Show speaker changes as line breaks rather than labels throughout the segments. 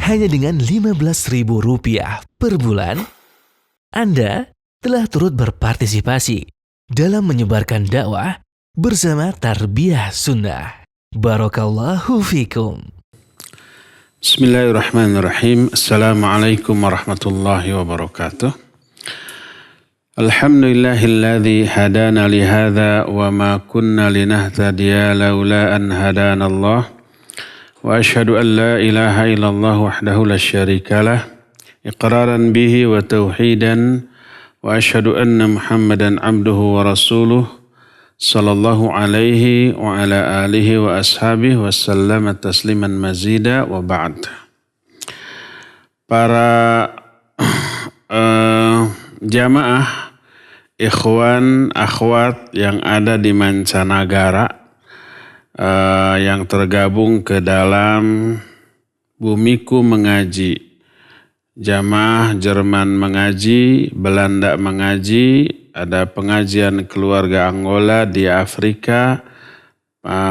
hanya dengan Rp15.000 per bulan, Anda telah turut berpartisipasi dalam menyebarkan dakwah bersama Tarbiyah Sunnah. Barakallahu fikum.
Bismillahirrahmanirrahim. Assalamualaikum warahmatullahi wabarakatuh. Alhamdulillahilladzi hadana lihadza wa ma kunna linahtadiya laula an hadana Allah. Wa asyhadu an la ilaha illallah wahdahu la syarikalah iqraran bihi wa tauhidan wa asyhadu anna Muhammadan abduhu wa rasuluh sallallahu alaihi wa ala alihi wa ashabihi wa sallama tasliman mazida wa ba'd. Para jamaah ikhwan akhwat yang ada di mancanegara yang tergabung ke dalam Bumiku Mengaji, jamaah Jerman mengaji, Belanda mengaji, ada pengajian keluarga Angola di Afrika,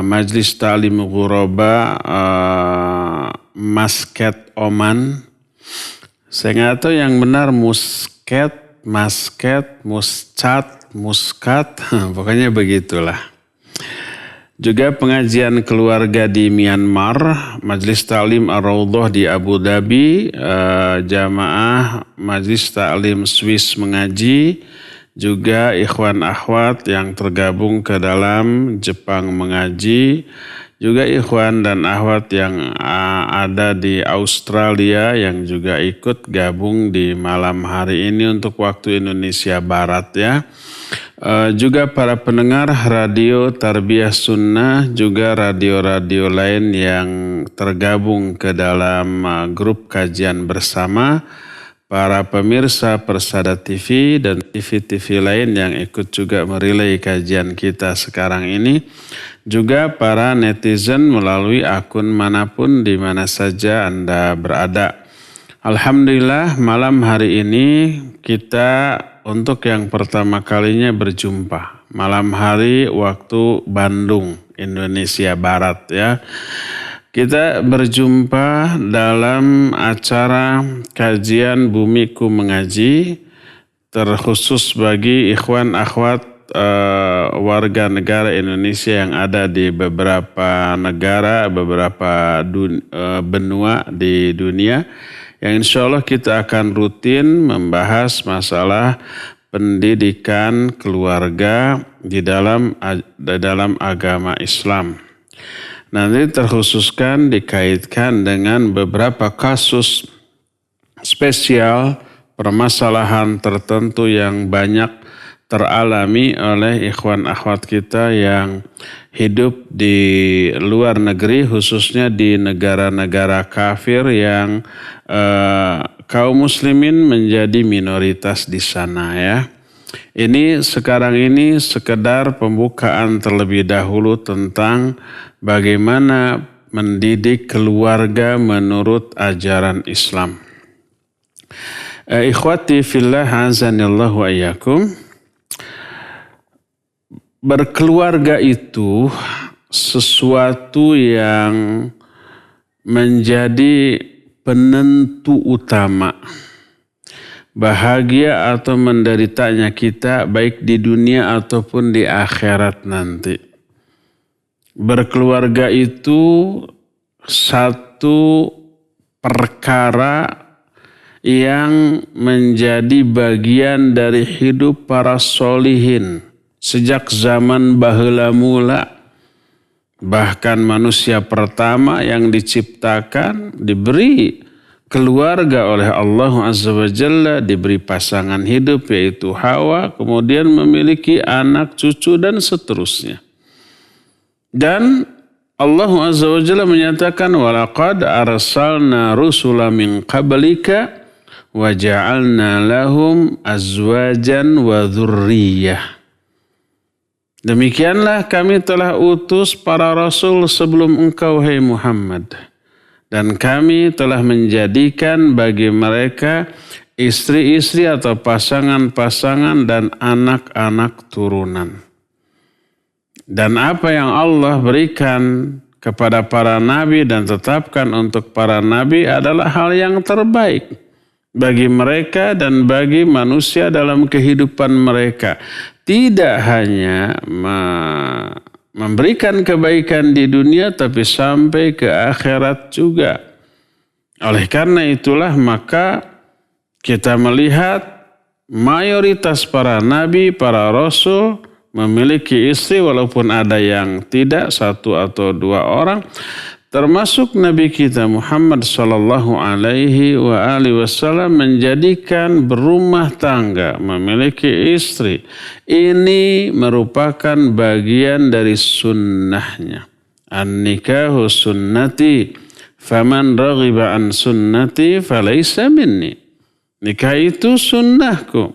Majlis Ta'lim Ghuraba Masket Oman. Saya nggak tahu yang benar musket, masket, muscat, muskat, pokoknya begitulah. Juga pengajian keluarga di Myanmar, Majlis Ta'lim Ar-Raudhah di Abu Dhabi, jamaah Majlis Ta'lim Swiss mengaji, juga ikhwan akhwat yang tergabung ke dalam Jepang mengaji, juga ikhwan dan akhwat yang ada di Australia yang juga ikut gabung di malam hari ini untuk waktu Indonesia Barat ya. Juga para pendengar radio Tarbiyah Sunnah, juga radio-radio lain yang tergabung ke dalam grup kajian bersama, para pemirsa Persada TV dan TV-TV lain yang ikut juga merelay kajian kita sekarang ini, juga para netizen melalui akun manapun di mana saja Anda berada. Alhamdulillah malam hari ini kita untuk yang pertama kalinya berjumpa malam hari waktu Bandung, Indonesia Barat ya. Kita berjumpa dalam acara kajian Bumiku Mengaji terkhusus bagi ikhwan akhwat warga negara Indonesia yang ada di beberapa negara, beberapa benua di dunia, yang insya Allah kita akan rutin membahas masalah pendidikan keluarga di dalam agama Islam. Nanti terkhususkan dikaitkan dengan beberapa kasus spesial permasalahan tertentu yang banyak teralami oleh ikhwan akhwat kita yang hidup di luar negeri, khususnya di negara-negara kafir yang kaum muslimin menjadi minoritas di sana ya. Ini sekarang ini sekedar pembukaan terlebih dahulu tentang bagaimana mendidik keluarga menurut ajaran Islam. Ikhwati fillah azanillahu wa iyyakum. Berkeluarga itu sesuatu yang menjadi penentu utama bahagia atau menderitanya kita baik di dunia ataupun di akhirat nanti. Berkeluarga itu satu perkara yang menjadi bagian dari hidup para sholihin sejak zaman baheula mula. Bahkan manusia pertama yang diciptakan diberi keluarga oleh Allah Azza wa Jalla, diberi pasangan hidup yaitu Hawa, kemudian memiliki anak, cucu dan seterusnya. Dan Allah Azza wa Jalla menyatakan walaqad arsalna rusula min qablika wa ja'alna lahum azwajan wa dzurriyyah. Demikianlah kami telah utus para rasul sebelum engkau, hai Muhammad. Dan kami telah menjadikan bagi mereka istri-istri atau pasangan-pasangan dan anak-anak turunan. Dan apa yang Allah berikan kepada para nabi dan tetapkan untuk para nabi adalah hal yang terbaik bagi mereka dan bagi manusia dalam kehidupan mereka. Tidak hanya memberikan kebaikan di dunia tapi sampai ke akhirat juga. Oleh karena itulah maka kita melihat mayoritas para nabi, para rasul memiliki istri walaupun ada yang tidak, 1 atau 2 orang. Termasuk Nabi kita Muhammad sallallahu alaihi wasallam menjadikan berumah tangga, memiliki istri. Ini merupakan bagian dari sunnahnya. An-nikahu sunnati, faman raghiba an sunnati falaysa minni. Nikah itu sunnahku.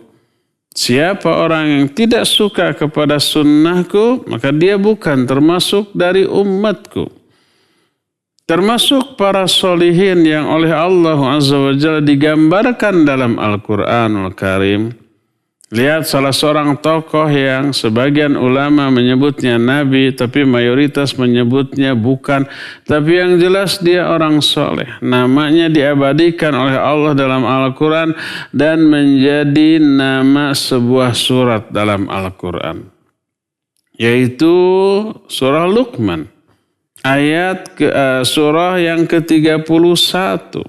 Siapa orang yang tidak suka kepada sunnahku, maka dia bukan termasuk dari umatku. Termasuk para solihin yang oleh Allah Azza wa Jalla digambarkan dalam Al-Quranul Karim. Lihat salah seorang tokoh yang sebagian ulama menyebutnya nabi, tapi mayoritas menyebutnya bukan. Tapi yang jelas dia orang soleh. Namanya diabadikan oleh Allah dalam Al-Quran dan menjadi nama sebuah surat dalam Al-Quran. Yaitu surah Luqman. Surah yang ke-31.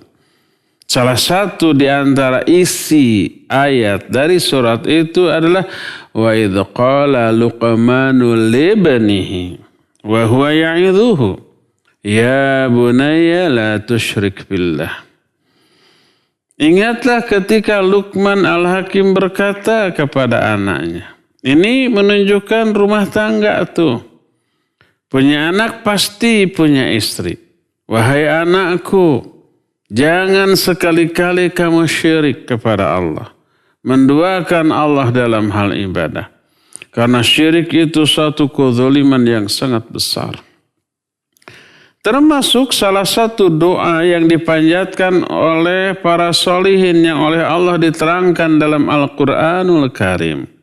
Salah satu di antara isi ayat dari surat itu adalah wa idz qala luqmanu libnihi wa huwa ya'idhuhu ya bunayya la tusyrik billah. Ingatlah ketika Luqman Al-Hakim berkata kepada anaknya. Ini menunjukkan rumah tangga tuh. Punya anak pasti punya istri. Wahai anakku, jangan sekali-kali kamu syirik kepada Allah. Menduakan Allah dalam hal ibadah. Karena syirik itu suatu kezaliman yang sangat besar. Termasuk salah satu doa yang dipanjatkan oleh para solihin yang oleh Allah diterangkan dalam Al-Quranul Karim.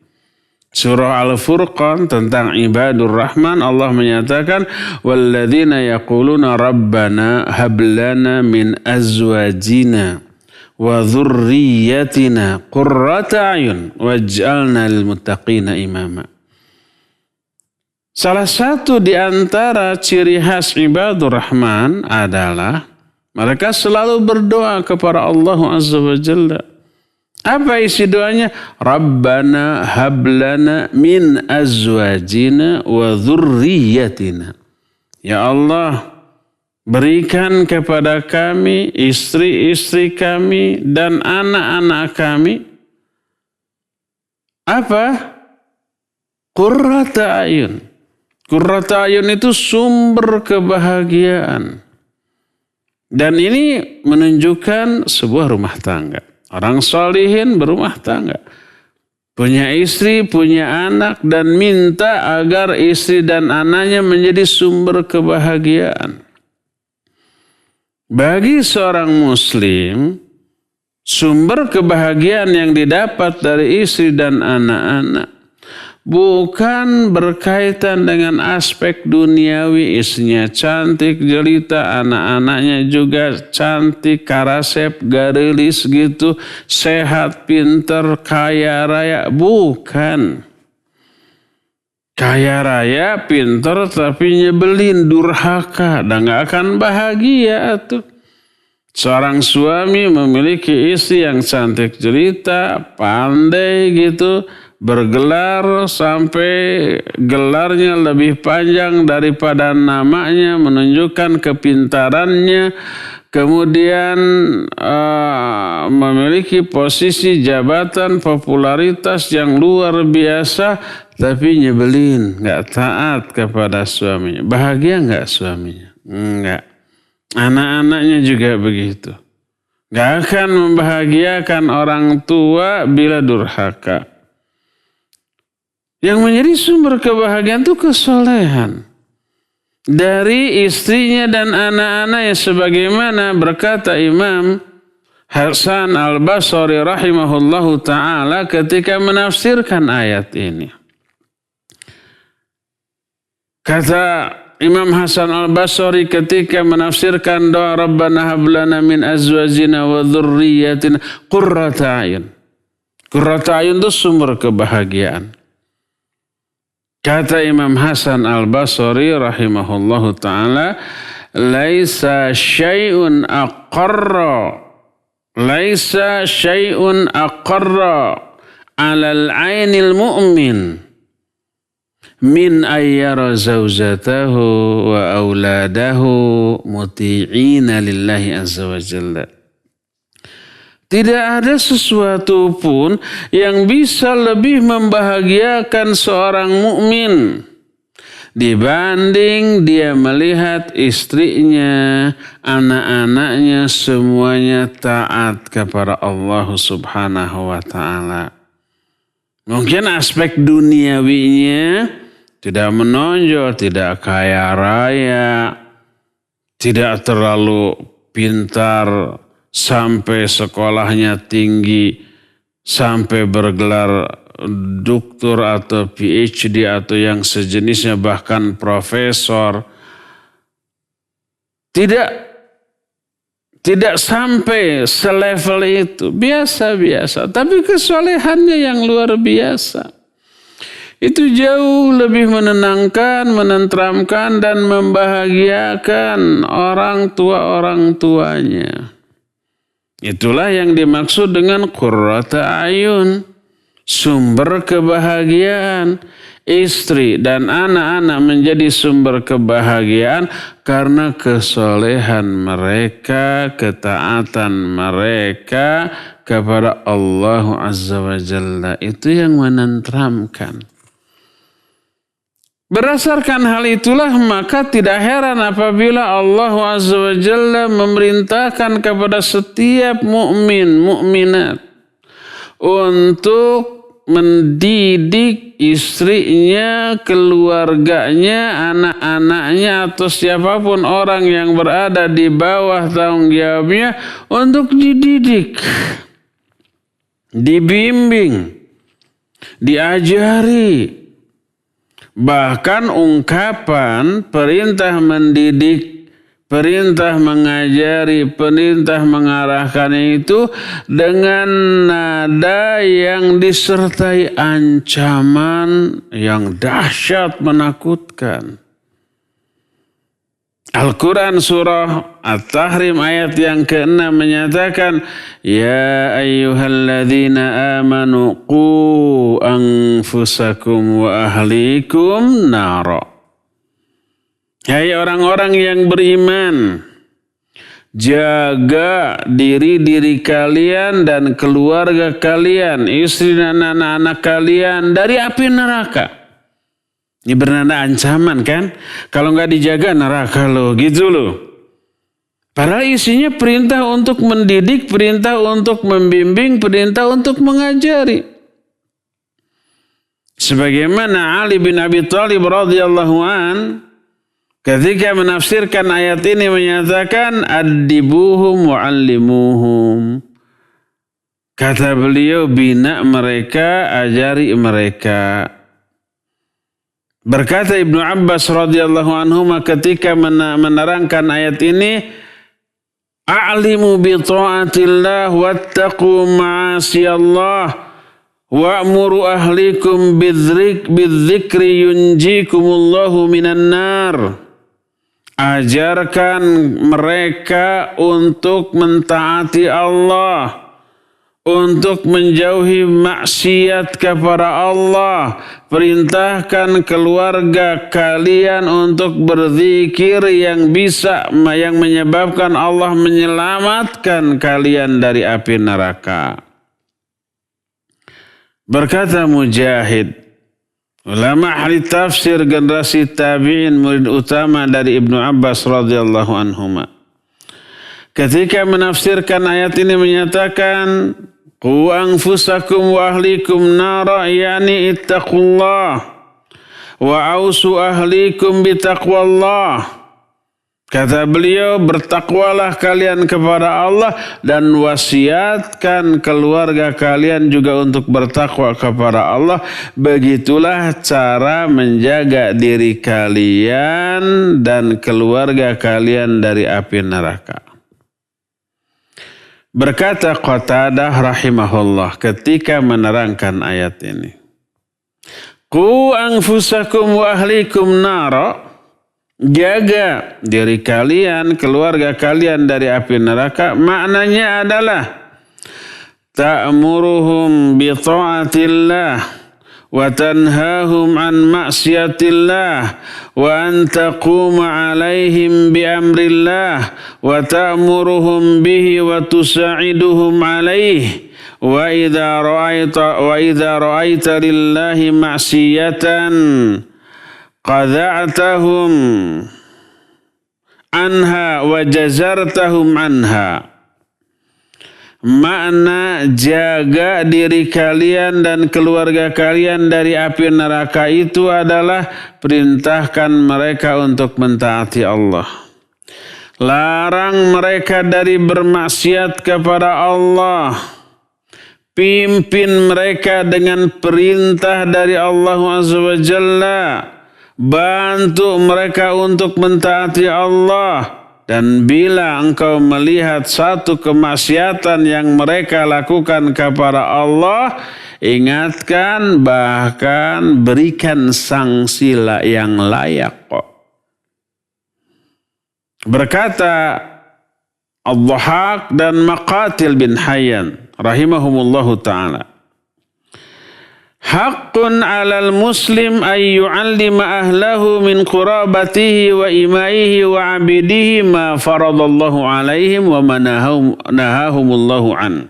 Surah Al-Furqan tentang ibadur Rahman, Allah menyatakan walladzina yaquluna rabbana hab lana min azwajina wa dzurriyyatina qurrata a'yun waj'alna lil muttaqina imama. Salah satu di antara ciri khas ibadur Rahman adalah mereka selalu berdoa kepada Allah Azza wa Jalla. Apa isi doanya? Rabbana hablana min azwajina wa dzurriyyatina. Ya Allah, berikan kepada kami, istri-istri kami, dan anak-anak kami. Apa? Qurrata ayun. Qurrata ayun itu sumber kebahagiaan. Dan ini menunjukkan sebuah rumah tangga. Orang solihin berumah tangga. Punya istri, punya anak, dan minta agar istri dan anaknya menjadi sumber kebahagiaan. Bagi seorang muslim, sumber kebahagiaan yang didapat dari istri dan anak-anak bukan berkaitan dengan aspek duniawi, istrinya cantik, jelita, anak-anaknya juga cantik, karasep, garelis gitu, sehat, pinter, kaya raya. Bukan. Kaya raya, pinter, tapi nyebelin, durhaka, dan gak akan bahagia tuh. Seorang suami memiliki istri yang cantik jelita, pandai gitu, bergelar sampai gelarnya lebih panjang daripada namanya, menunjukkan kepintarannya, kemudian memiliki posisi jabatan popularitas yang luar biasa, tapi nyebelin, gak taat kepada suaminya. Bahagia gak suaminya? Enggak. Anak-anaknya juga begitu. Gak akan membahagiakan orang tua bila durhaka. Yang menjadi sumber kebahagiaan itu kesolehan dari istrinya dan anak-anaknya, sebagaimana berkata Imam Hasan Al-Basri rahimahullahu ta'ala ketika menafsirkan ayat ini. Kata Imam Hasan al-Basri ketika menafsirkan doa Rabbana hablana min azwajina wa dzurriyyatina qurrata a'yun. Qurrata a'yun itu sumber kebahagiaan. Kata Imam Hasan al-Basri rahimahullahu ta'ala, laisa syai'un aqarra alal ainil mu'min min ayyara zawjatahu wa auladahu muti'ina lillahi azza wa jalla. Tidak ada sesuatu pun yang bisa lebih membahagiakan seorang mukmin dibanding dia melihat istrinya, anak-anaknya semuanya taat kepada Allah Subhanahu wa ta'ala. Mungkin aspek duniawinya tidak menonjol, tidak kaya raya, tidak terlalu pintar, sampai sekolahnya tinggi, sampai bergelar doktor atau PhD atau yang sejenisnya, bahkan profesor. Tidak sampai selevel itu, biasa-biasa. Tapi kesolehannya yang luar biasa. Itu jauh lebih menenangkan, menenteramkan, dan membahagiakan orang tuanya. Itulah yang dimaksud dengan qurrata ayun, sumber kebahagiaan. Istri dan anak-anak menjadi sumber kebahagiaan karena kesolehan mereka, ketaatan mereka kepada Allah Azza wa Jalla. Itu yang menenteramkan. Berdasarkan hal itulah maka tidak heran apabila Allah Azza wa Jalla memerintahkan kepada setiap mukmin, mukminat untuk mendidik istrinya, keluarganya, anak-anaknya atau siapapun orang yang berada di bawah tanggung jawabnya untuk dididik, dibimbing, diajari. Bahkan ungkapan perintah mendidik, perintah mengajari, perintah mengarahkan itu dengan nada yang disertai ancaman yang dahsyat, menakutkan. Al-Quran surah At-Tahrim ayat yang ke-6 menyatakan, Ya ayyuhalladzina amanu qu anfusakum wa ahlikum nara. Hai orang-orang yang beriman, jaga diri kalian dan keluarga kalian, istri dan anak-anak kalian dari api neraka. Ini bernada ancaman kan? Kalau nggak dijaga neraka loh, gitu loh. Padahal isinya perintah untuk mendidik, perintah untuk membimbing, perintah untuk mengajari. Sebagaimana Ali bin Abi Thalib radhiyallahu an ketika menafsirkan ayat ini menyatakan addibuhum wa'allimuhum. Kata beliau, bina mereka, ajari mereka. Berkata Ibnu Abbas radhiyallahu anhu ketika menerangkan ayat ini, a'limu bi ta'atillah wattaqu ma'asiyallah wa'muru ahlikum bidzikri yunjikumullahu minan nar. Ajarkan mereka untuk mentaati Allah, untuk menjauhi maksiat kepada Allah. Perintahkan keluarga kalian untuk berzikir yang menyebabkan Allah menyelamatkan kalian dari api neraka. Berkata Mujahid, ulama ahli tafsir generasi tabi'in, murid utama dari Ibnu Abbas radhiyallahu anhuma, ketika menafsirkan ayat ini menyatakan qu anfusakum wa ahlikum nara, yani ittaqullah wa ausu ahlikum bitaqwallah. Kata beliau, bertakwalah kalian kepada Allah dan wasiatkan keluarga kalian juga untuk bertakwa kepada Allah. Begitulah cara menjaga diri kalian dan keluarga kalian dari api neraka. Berkata Qatadah rahimahullah ketika menerangkan ayat ini. Qu anfusakum wa ahlikum nara. Jaga diri kalian, keluarga kalian dari api neraka. Maknanya adalah ta'muruhum bi ta'atillah wa tanhahum an maksiatillah wa an taquma alaihim bi amrillah wa ta'muruhum bihi wa tusa'iduhum alaihi wa idza ra'aita lillahi ma'siyatan qada'tahum anha wa jazartahum anha. Makna jaga diri kalian dan keluarga kalian dari api neraka itu adalah perintahkan mereka untuk mentaati Allah. Larang mereka dari bermaksiat kepada Allah. Pimpin mereka dengan perintah dari Allah Azza wa Jalla. Bantu mereka untuk mentaati Allah. Dan bila engkau melihat satu kemaksiatan yang mereka lakukan kepada Allah, ingatkan bahkan berikan sanksi yang layak. Berkata Ad-Dhahhak dan Maqatil bin Hayyan rahimahumullahu ta'ala. Haqqun 'alal muslim ay yu'allima ahlahu min qurabatihi wa imaihi wa 'abidihi ma faradallahu 'alaihim wa ma nahahumullahu an.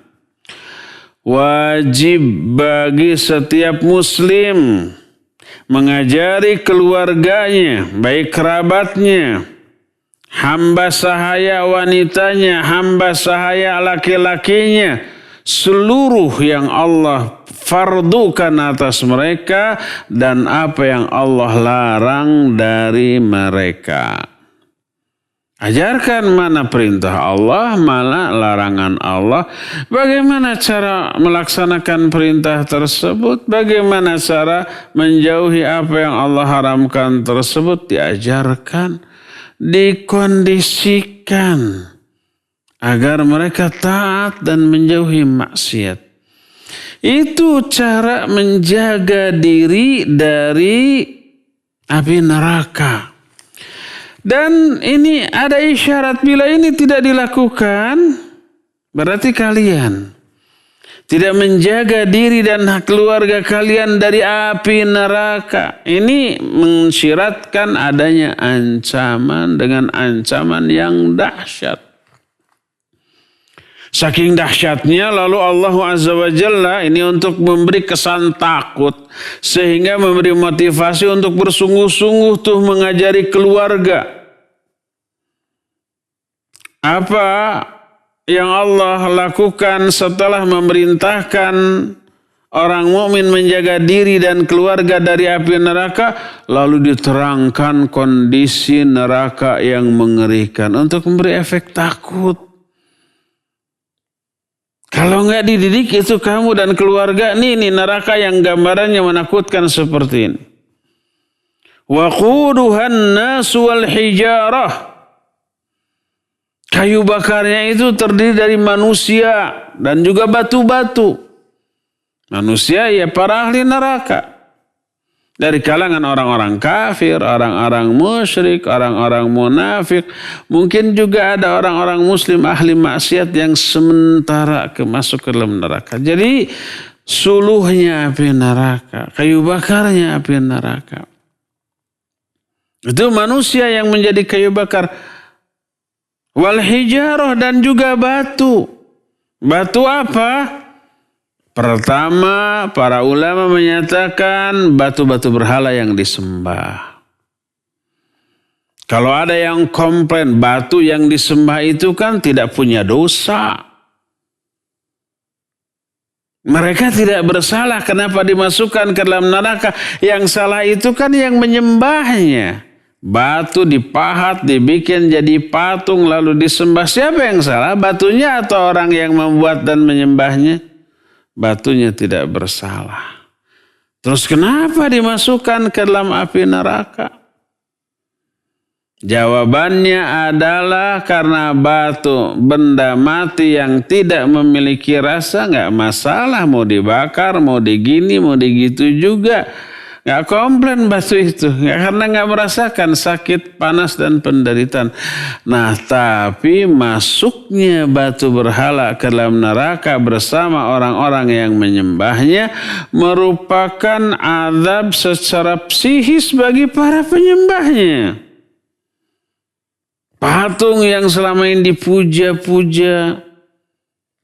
Wajib bagi setiap muslim mengajari keluarganya, baik kerabatnya, hamba sahaya wanitanya, hamba sahaya laki-lakinya, seluruh yang Allah fardukan atas mereka dan apa yang Allah larang dari mereka. Ajarkan mana perintah Allah, mana larangan Allah, bagaimana cara melaksanakan perintah tersebut, bagaimana cara menjauhi apa yang Allah haramkan tersebut, diajarkan, dikondisikan agar mereka taat dan menjauhi maksiat. Itu cara menjaga diri dari api neraka. Dan ini ada isyarat, bila ini tidak dilakukan, berarti kalian tidak menjaga diri dan keluarga kalian dari api neraka. Ini mensyaratkan adanya ancaman dengan ancaman yang dahsyat. Saking dahsyatnya lalu Allah Azza wa Jalla ini untuk memberi kesan takut. Sehingga memberi motivasi untuk bersungguh-sungguh tuh mengajari keluarga. Apa yang Allah lakukan setelah memerintahkan orang mukmin menjaga diri dan keluarga dari api neraka. Lalu diterangkan kondisi neraka yang mengerikan untuk memberi efek takut. Kalau nggak dididik itu kamu dan keluarga, ini neraka yang gambarannya menakutkan seperti ini. Waquduhan nasu wal hijarah. Kayu bakarnya itu terdiri dari manusia dan juga batu-batu. Manusia ya para ahli neraka. Dari kalangan orang-orang kafir, orang-orang musyrik, orang-orang munafik. Mungkin juga ada orang-orang muslim ahli maksiat yang sementara masuk ke dalam neraka. Jadi suluhnya api neraka, kayu bakarnya api neraka. Itu manusia yang menjadi kayu bakar. Wal hijarah dan juga batu. Batu apa? Pertama, para ulama menyatakan batu-batu berhala yang disembah. Kalau ada yang komplain batu yang disembah itu kan tidak punya dosa. Mereka tidak bersalah, kenapa dimasukkan ke dalam neraka? Yang salah itu kan yang menyembahnya. Batu dipahat, dibikin jadi patung lalu disembah. Siapa yang salah? Batunya atau orang yang membuat dan menyembahnya? Batunya tidak bersalah. Terus kenapa dimasukkan ke dalam api neraka? Jawabannya adalah karena batu, benda mati yang tidak memiliki rasa, nggak masalah mau dibakar, mau digini, mau digitu juga. Nggak komplain batu itu, karena nggak merasakan sakit, panas, dan penderitaan. Nah, tapi masuknya batu berhala ke dalam neraka bersama orang-orang yang menyembahnya merupakan azab secara psikis bagi para penyembahnya. Patung yang selama ini dipuja-puja,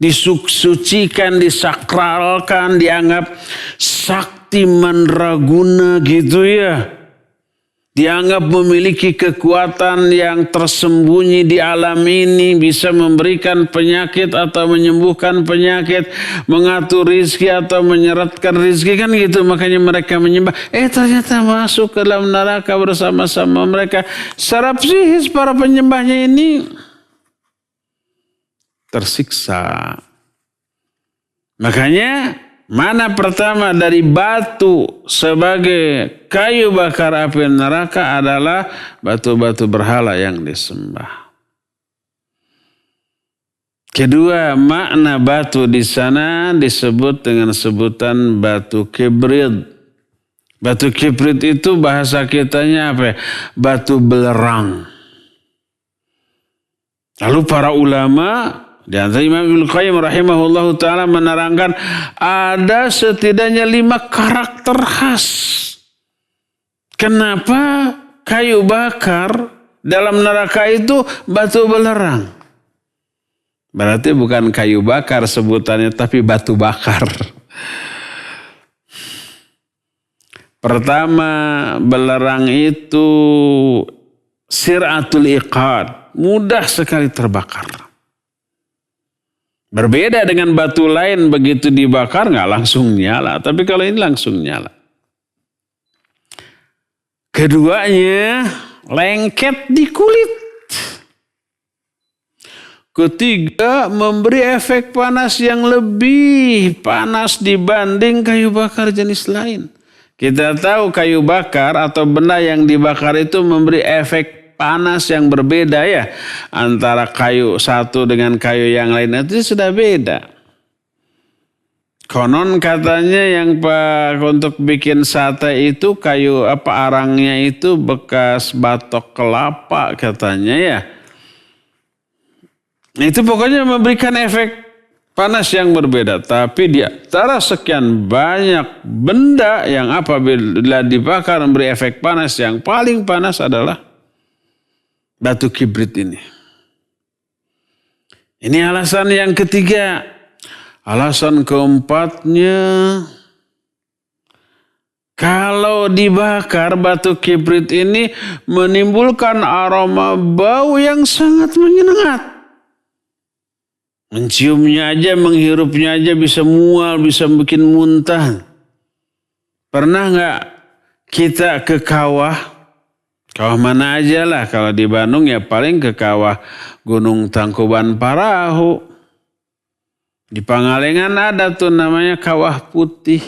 disucikan, disakralkan, dianggap sakti mandraguna gitu ya. Dianggap memiliki kekuatan yang tersembunyi di alam ini, bisa memberikan penyakit atau menyembuhkan penyakit, mengatur rizki atau menyeratkan rizki, kan gitu. Makanya mereka menyembah. Ternyata masuk ke dalam neraka bersama-sama mereka. Secara psikis para penyembahnya ini tersiksa. Makanya mana pertama dari batu sebagai kayu bakar api neraka adalah batu-batu berhala yang disembah. Kedua, makna batu di sana disebut dengan sebutan batu kibrit. Batu kibrit itu bahasa kitanya apa? Batu belerang. Lalu para ulama di antara Imam Ibnu Qayyim rahimahullahu ta'ala menerangkan ada setidaknya 5 karakter khas. Kenapa kayu bakar dalam neraka itu batu belerang? Berarti bukan kayu bakar sebutannya, tapi batu bakar. Pertama, belerang itu sir'atul iqad, mudah sekali terbakar. Berbeda dengan batu lain, begitu dibakar nggak langsung nyala. Tapi kalau ini langsung nyala. Keduanya, lengket di kulit. Ketiga, memberi efek panas yang lebih panas dibanding kayu bakar jenis lain. Kita tahu kayu bakar atau benda yang dibakar itu memberi efek panas yang berbeda ya. Antara kayu satu dengan kayu yang lain itu sudah beda. Konon katanya yang untuk bikin sate itu kayu arangnya itu bekas batok kelapa katanya ya. Itu pokoknya memberikan efek panas yang berbeda. Tapi di antara sekian banyak benda yang apabila dibakar memberi efek panas, yang paling panas adalah batu kibrit ini. Ini alasan yang ketiga. Alasan keempatnya, kalau dibakar batu kibrit ini menimbulkan aroma bau yang sangat menyengat. Menciumnya aja, menghirupnya aja bisa mual, bisa bikin muntah. Pernah nggak kita ke kawah? Kawah mana aja lah, kalau di Bandung ya paling ke kawah Gunung Tangkuban Parahu. Di Pangalengan ada tuh namanya Kawah Putih.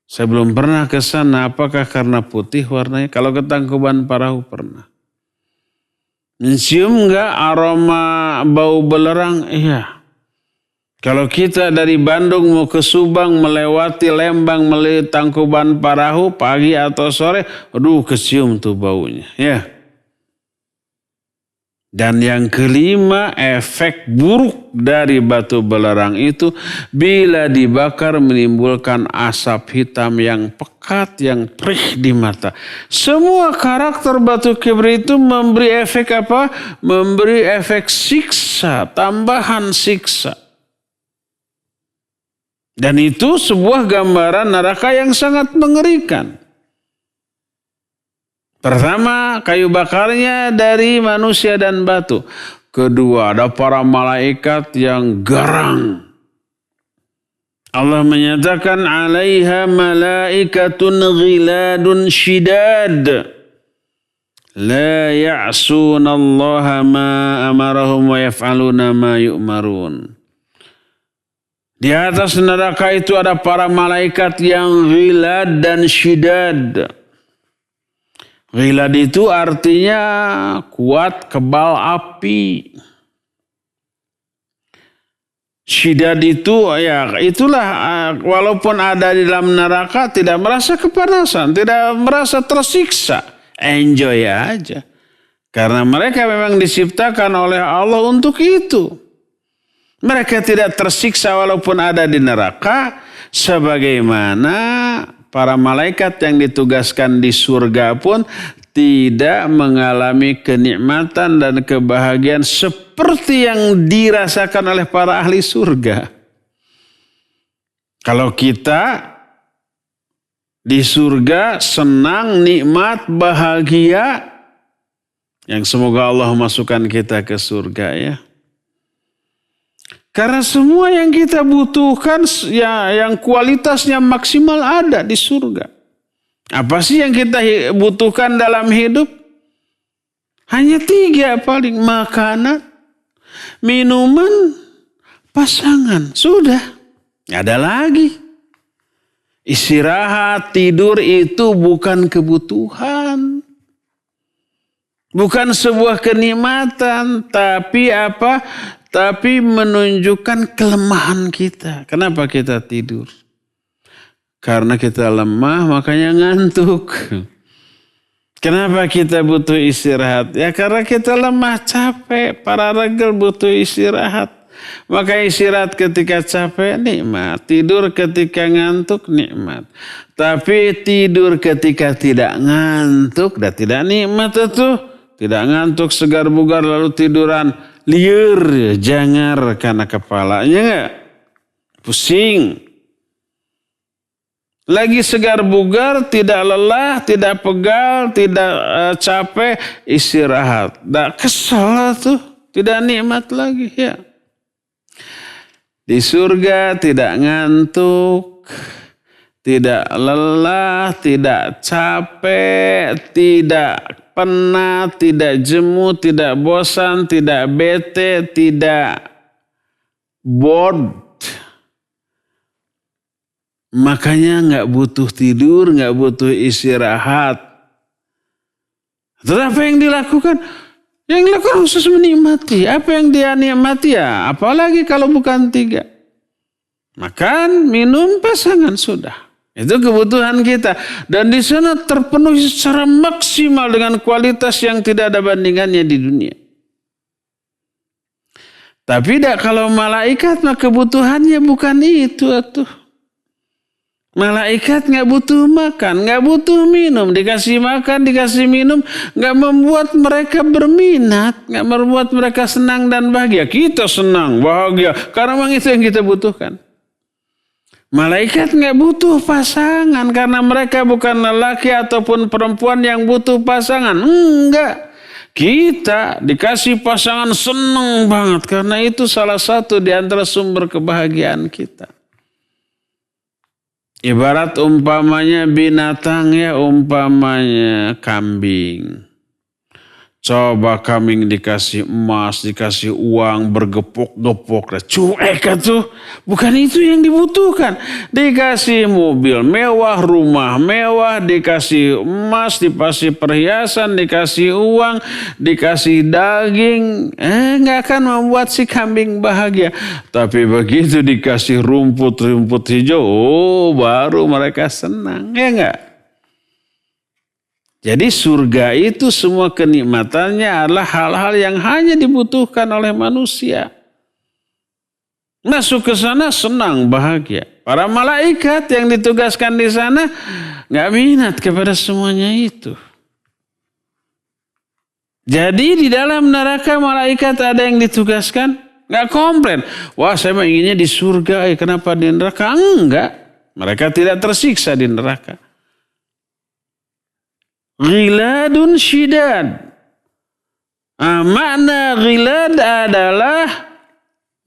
Saya belum pernah ke sana, apakah karena putih warnanya? Kalau ke Tangkuban Parahu pernah. Mencium nggak aroma bau belerang? Iya. Kalau kita dari Bandung mau ke Subang, melewati Lembang, melewati Tangkuban Parahu pagi atau sore, aduh kecium tuh baunya. Ya. Dan yang kelima, efek buruk dari batu belerang itu bila dibakar menimbulkan asap hitam yang pekat, yang perih di mata. Semua karakter batu kibrit itu memberi efek apa? Memberi efek siksa, tambahan siksa. Dan itu sebuah gambaran neraka yang sangat mengerikan. Pertama, kayu bakarnya dari manusia dan batu. Kedua, ada para malaikat yang garang. Allah menyatakan, alaiha malaikatun ghiladun syidad. La ya'sunallaha ma amarahum wa yaf'aluna ma yu'marun. Di atas neraka itu ada para malaikat yang ghilad dan syidad. Ghilad itu artinya kuat, kebal api. Syidad itu ya itulah walaupun ada di dalam neraka tidak merasa kepanasan, tidak merasa tersiksa, enjoy aja. Karena mereka memang diciptakan oleh Allah untuk itu. Mereka tidak tersiksa walaupun ada di neraka sebagaimana para malaikat yang ditugaskan di surga pun tidak mengalami kenikmatan dan kebahagiaan seperti yang dirasakan oleh para ahli surga. Kalau kita di surga senang, nikmat, bahagia, yang semoga Allah masukkan kita ke surga ya. Karena semua yang kita butuhkan yang kualitasnya maksimal ada di surga. Apa sih yang kita butuhkan dalam hidup? Hanya 3 paling: makanan, minuman, pasangan. Sudah, nggak ada lagi. Istirahat, tidur itu bukan kebutuhan. Bukan sebuah kenikmatan, tapi apa? Tapi menunjukkan kelemahan kita. Kenapa kita tidur? Karena kita lemah, makanya ngantuk. Kenapa kita butuh istirahat? Ya karena kita lemah, capek. Para regel butuh istirahat. Maka istirahat ketika capek, nikmat. Tidur ketika ngantuk, nikmat. Tapi tidur ketika tidak ngantuk, dan tidak nikmat itu. Tidak ngantuk, segar bugar, lalu tiduran liur, jangar karena kepalanya enggak. Pusing. Lagi segar bugar, tidak lelah, tidak pegal, tidak capek, istirahat. Tidak kesal tuh, tidak nikmat lagi ya. Di surga tidak ngantuk, tidak lelah, tidak capek, tidak penat, tidak jemu, tidak bosan, tidak bete, tidak bored. Makanya nggak butuh tidur, nggak butuh istirahat. Terus apa yang dilakukan? Yang dilakukan khusus menikmati. Apa yang dia nikmati ya? Apalagi kalau bukan 3. Makan, minum, pasangan, sudah. Itu kebutuhan kita. Dan di sana terpenuhi secara maksimal dengan kualitas yang tidak ada bandingannya di dunia. Tapi kalau malaikat mah kebutuhannya bukan itu atuh. Malaikat nggak butuh makan, nggak butuh minum, dikasih makan, dikasih minum, nggak membuat mereka berminat, nggak membuat mereka senang dan bahagia. Kita senang, bahagia, karena memang itu yang kita butuhkan. Malaikat nggak butuh pasangan karena mereka bukan lelaki ataupun perempuan yang butuh pasangan. Enggak. Kita dikasih pasangan senang banget karena itu salah satu di antara sumber kebahagiaan kita. Ibarat umpamanya binatang ya, umpamanya kambing. Coba kambing dikasih emas, dikasih uang, bergepok-gepok. Cuek tuh. Bukan itu yang dibutuhkan. Dikasih mobil mewah, rumah mewah, dikasih emas, dikasih perhiasan, dikasih uang, dikasih daging. Nggak akan membuat si kambing bahagia. Tapi begitu dikasih rumput hijau, baru mereka senang. Ya nggak? Jadi surga itu semua kenikmatannya adalah hal-hal yang hanya dibutuhkan oleh manusia. Masuk ke sana senang, bahagia. Para malaikat yang ditugaskan di sana nggak minat kepada semuanya itu. Jadi di dalam neraka malaikat ada yang ditugaskan nggak komplain. Wah saya inginnya di surga, kenapa di neraka? Enggak. Mereka tidak tersiksa di neraka. Ghiladun syidad. Makna ghilad adalah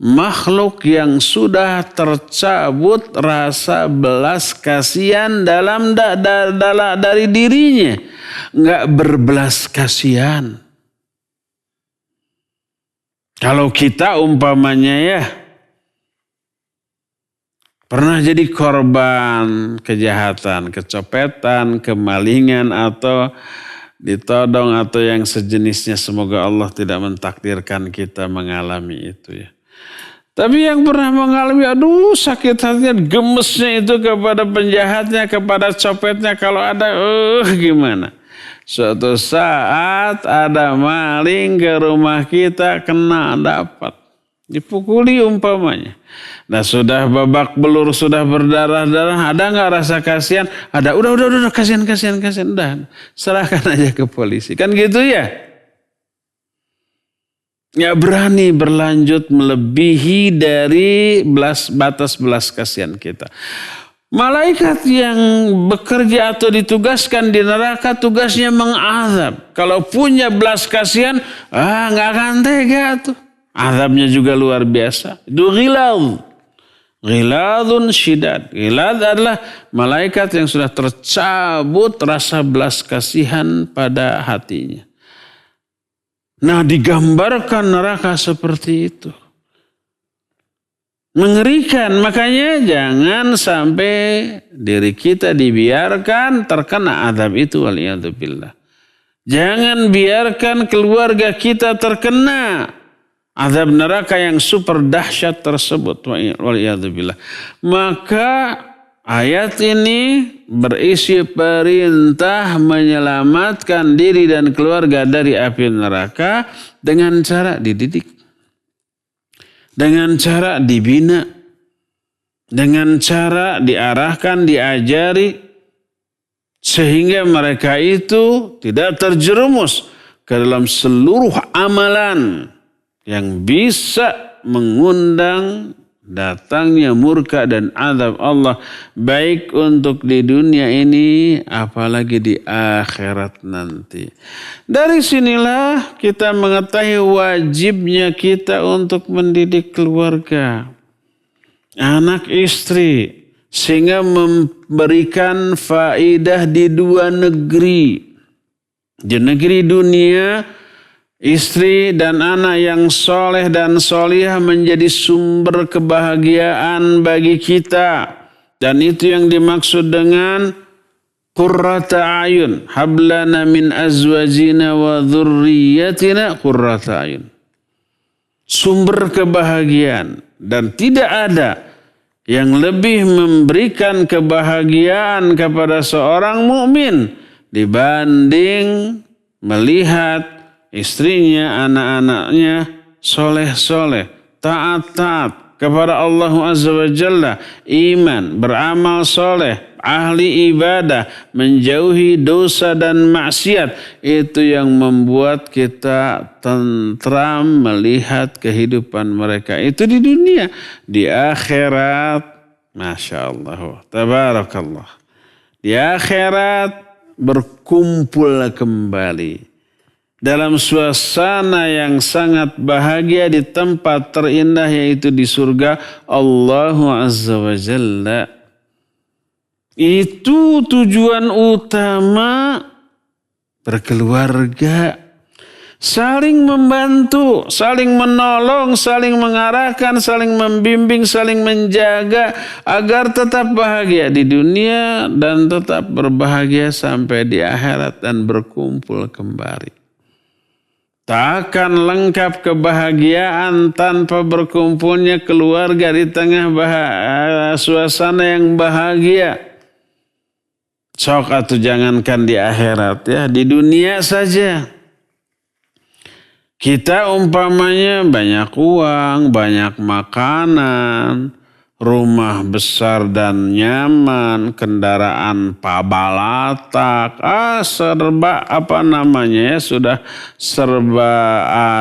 makhluk yang sudah tercabut rasa belas kasihan dari dirinya, nggak berbelas kasihan. Kalau kita umpamanya ya pernah jadi korban kejahatan, kecopetan, kemalingan atau ditodong atau yang sejenisnya, semoga Allah tidak mentakdirkan kita mengalami itu ya. Tapi yang pernah mengalami, aduh sakit hatinya, gemesnya itu kepada penjahatnya, kepada copetnya, kalau ada, gimana. Suatu saat ada maling ke rumah kita, kena dapat. Dipukuli umpamanya. Nah sudah babak belur, sudah berdarah-darah, ada nggak rasa kasihan? Ada, udah, kasihan. Udah, serahkan aja ke polisi. Kan gitu ya? Nggak berani berlanjut melebihi dari batas belas kasihan kita. Malaikat yang bekerja atau ditugaskan di neraka tugasnya mengazab. Kalau punya belas kasihan, nggak akan tega tuh. Azabnya juga luar biasa. Itu ghilad. Ghiladun syidad. Ghilad adalah malaikat yang sudah tercabut rasa belas kasihan pada hatinya. Nah digambarkan neraka seperti itu. Mengerikan, makanya jangan sampai diri kita dibiarkan terkena azab itu, waliyadzubillah. Jangan biarkan keluarga kita terkena azab neraka yang super dahsyat tersebut, waliyadzubillah. Maka ayat ini berisi perintah menyelamatkan diri dan keluarga dari api neraka dengan cara dididik, dengan cara dibina, dengan cara diarahkan, diajari, sehingga mereka itu tidak terjerumus ke dalam seluruh amalan yang bisa mengundang datangnya murka dan azab Allah, baik untuk di dunia ini apalagi di akhirat nanti. Dari sinilah kita mengetahui wajibnya kita untuk mendidik keluarga, anak istri, sehingga memberikan faidah di dua negeri. Di negeri dunia, istri dan anak yang soleh dan solihah menjadi sumber kebahagiaan bagi kita. Dan itu yang dimaksud dengan qurrata ayun. Hablana min azwajina wa dhurriyyatina qurrata ayun. Sumber kebahagiaan. Dan tidak ada yang lebih memberikan kebahagiaan kepada seorang mukmin dibanding melihat istrinya, anak-anaknya soleh-soleh, taat-taat kepada Allah Azza wa Jalla, iman, beramal soleh, ahli ibadah, menjauhi dosa dan maksiat. Itu yang membuat kita tentram melihat kehidupan mereka. Itu di dunia. Di akhirat, Masya Allah, tabarakallah. Di akhirat berkumpul kembali dalam suasana yang sangat bahagia di tempat terindah, yaitu di surga Allah Azza wa Jalla. Itu tujuan utama berkeluarga. Saling membantu, saling menolong, saling mengarahkan, saling membimbing, saling menjaga agar tetap bahagia di dunia dan tetap berbahagia sampai di akhirat dan berkumpul kembali. Tak akan lengkap kebahagiaan tanpa berkumpulnya keluarga di tengah suasana yang bahagia. Sok atau jangankan di akhirat ya, di dunia saja. Kita umpamanya banyak uang, banyak makanan, rumah besar dan nyaman, kendaraan pabalatak, serba sudah serba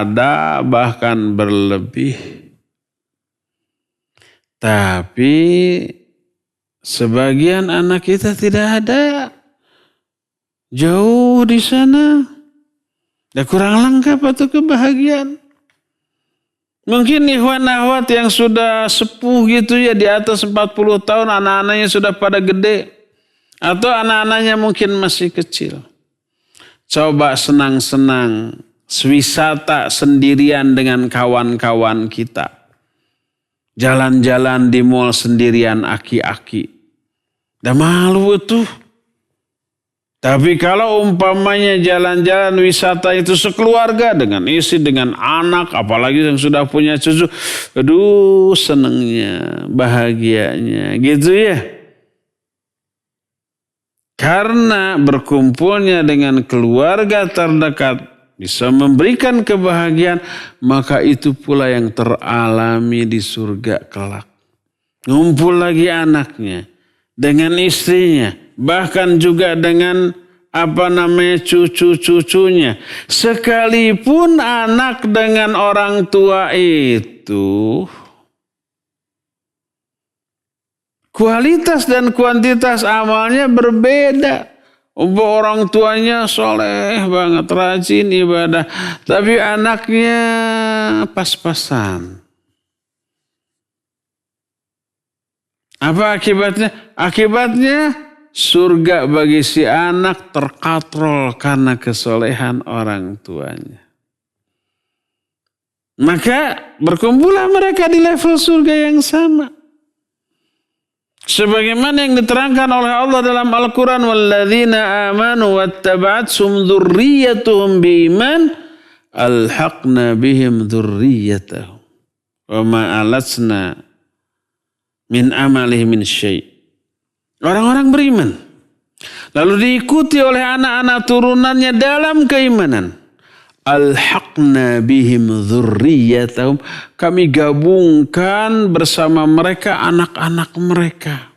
ada, bahkan berlebih. Tapi sebagian anak kita tidak ada, jauh di sana. Dan kurang lengkap atau kebahagiaan. Mungkin ikhwan akhwat yang sudah sepuh gitu ya, di atas 40 tahun, anak-anaknya sudah pada gede. Atau anak-anaknya mungkin masih kecil. Coba senang-senang wisata sendirian dengan kawan-kawan kita. Jalan-jalan di mall sendirian aki-aki. Dah malu itu. Tapi kalau umpamanya jalan-jalan wisata itu sekeluarga dengan istri, dengan anak, apalagi yang sudah punya cucu. Aduh senengnya, bahagianya gitu ya. Karena berkumpulnya dengan keluarga terdekat bisa memberikan kebahagiaan, maka itu pula yang teralami di surga kelak. Ngumpul lagi anaknya dengan istrinya, bahkan juga dengan cucu-cucunya. Sekalipun anak dengan orang tua itu kualitas dan kuantitas amalnya berbeda. Orang tuanya soleh banget, rajin ibadah, tapi anaknya pas-pasan. Apa akibatnya? Akibatnya surga bagi si anak terkatrol karena kesolehan orang tuanya. Maka berkumpullah mereka di level surga yang sama. Sebagaimana yang diterangkan oleh Allah dalam Al-Quran, walladzina amanu wattaba'athum dzurriyyatuhum biiman alhaqna bihim dzurriyyatahum wa ma alatna min amalih min syai'. Orang-orang beriman lalu diikuti oleh anak-anak turunannya dalam keimanan. Alhaqna bihim dzurriyyatahum, kami gabungkan bersama mereka anak-anak mereka.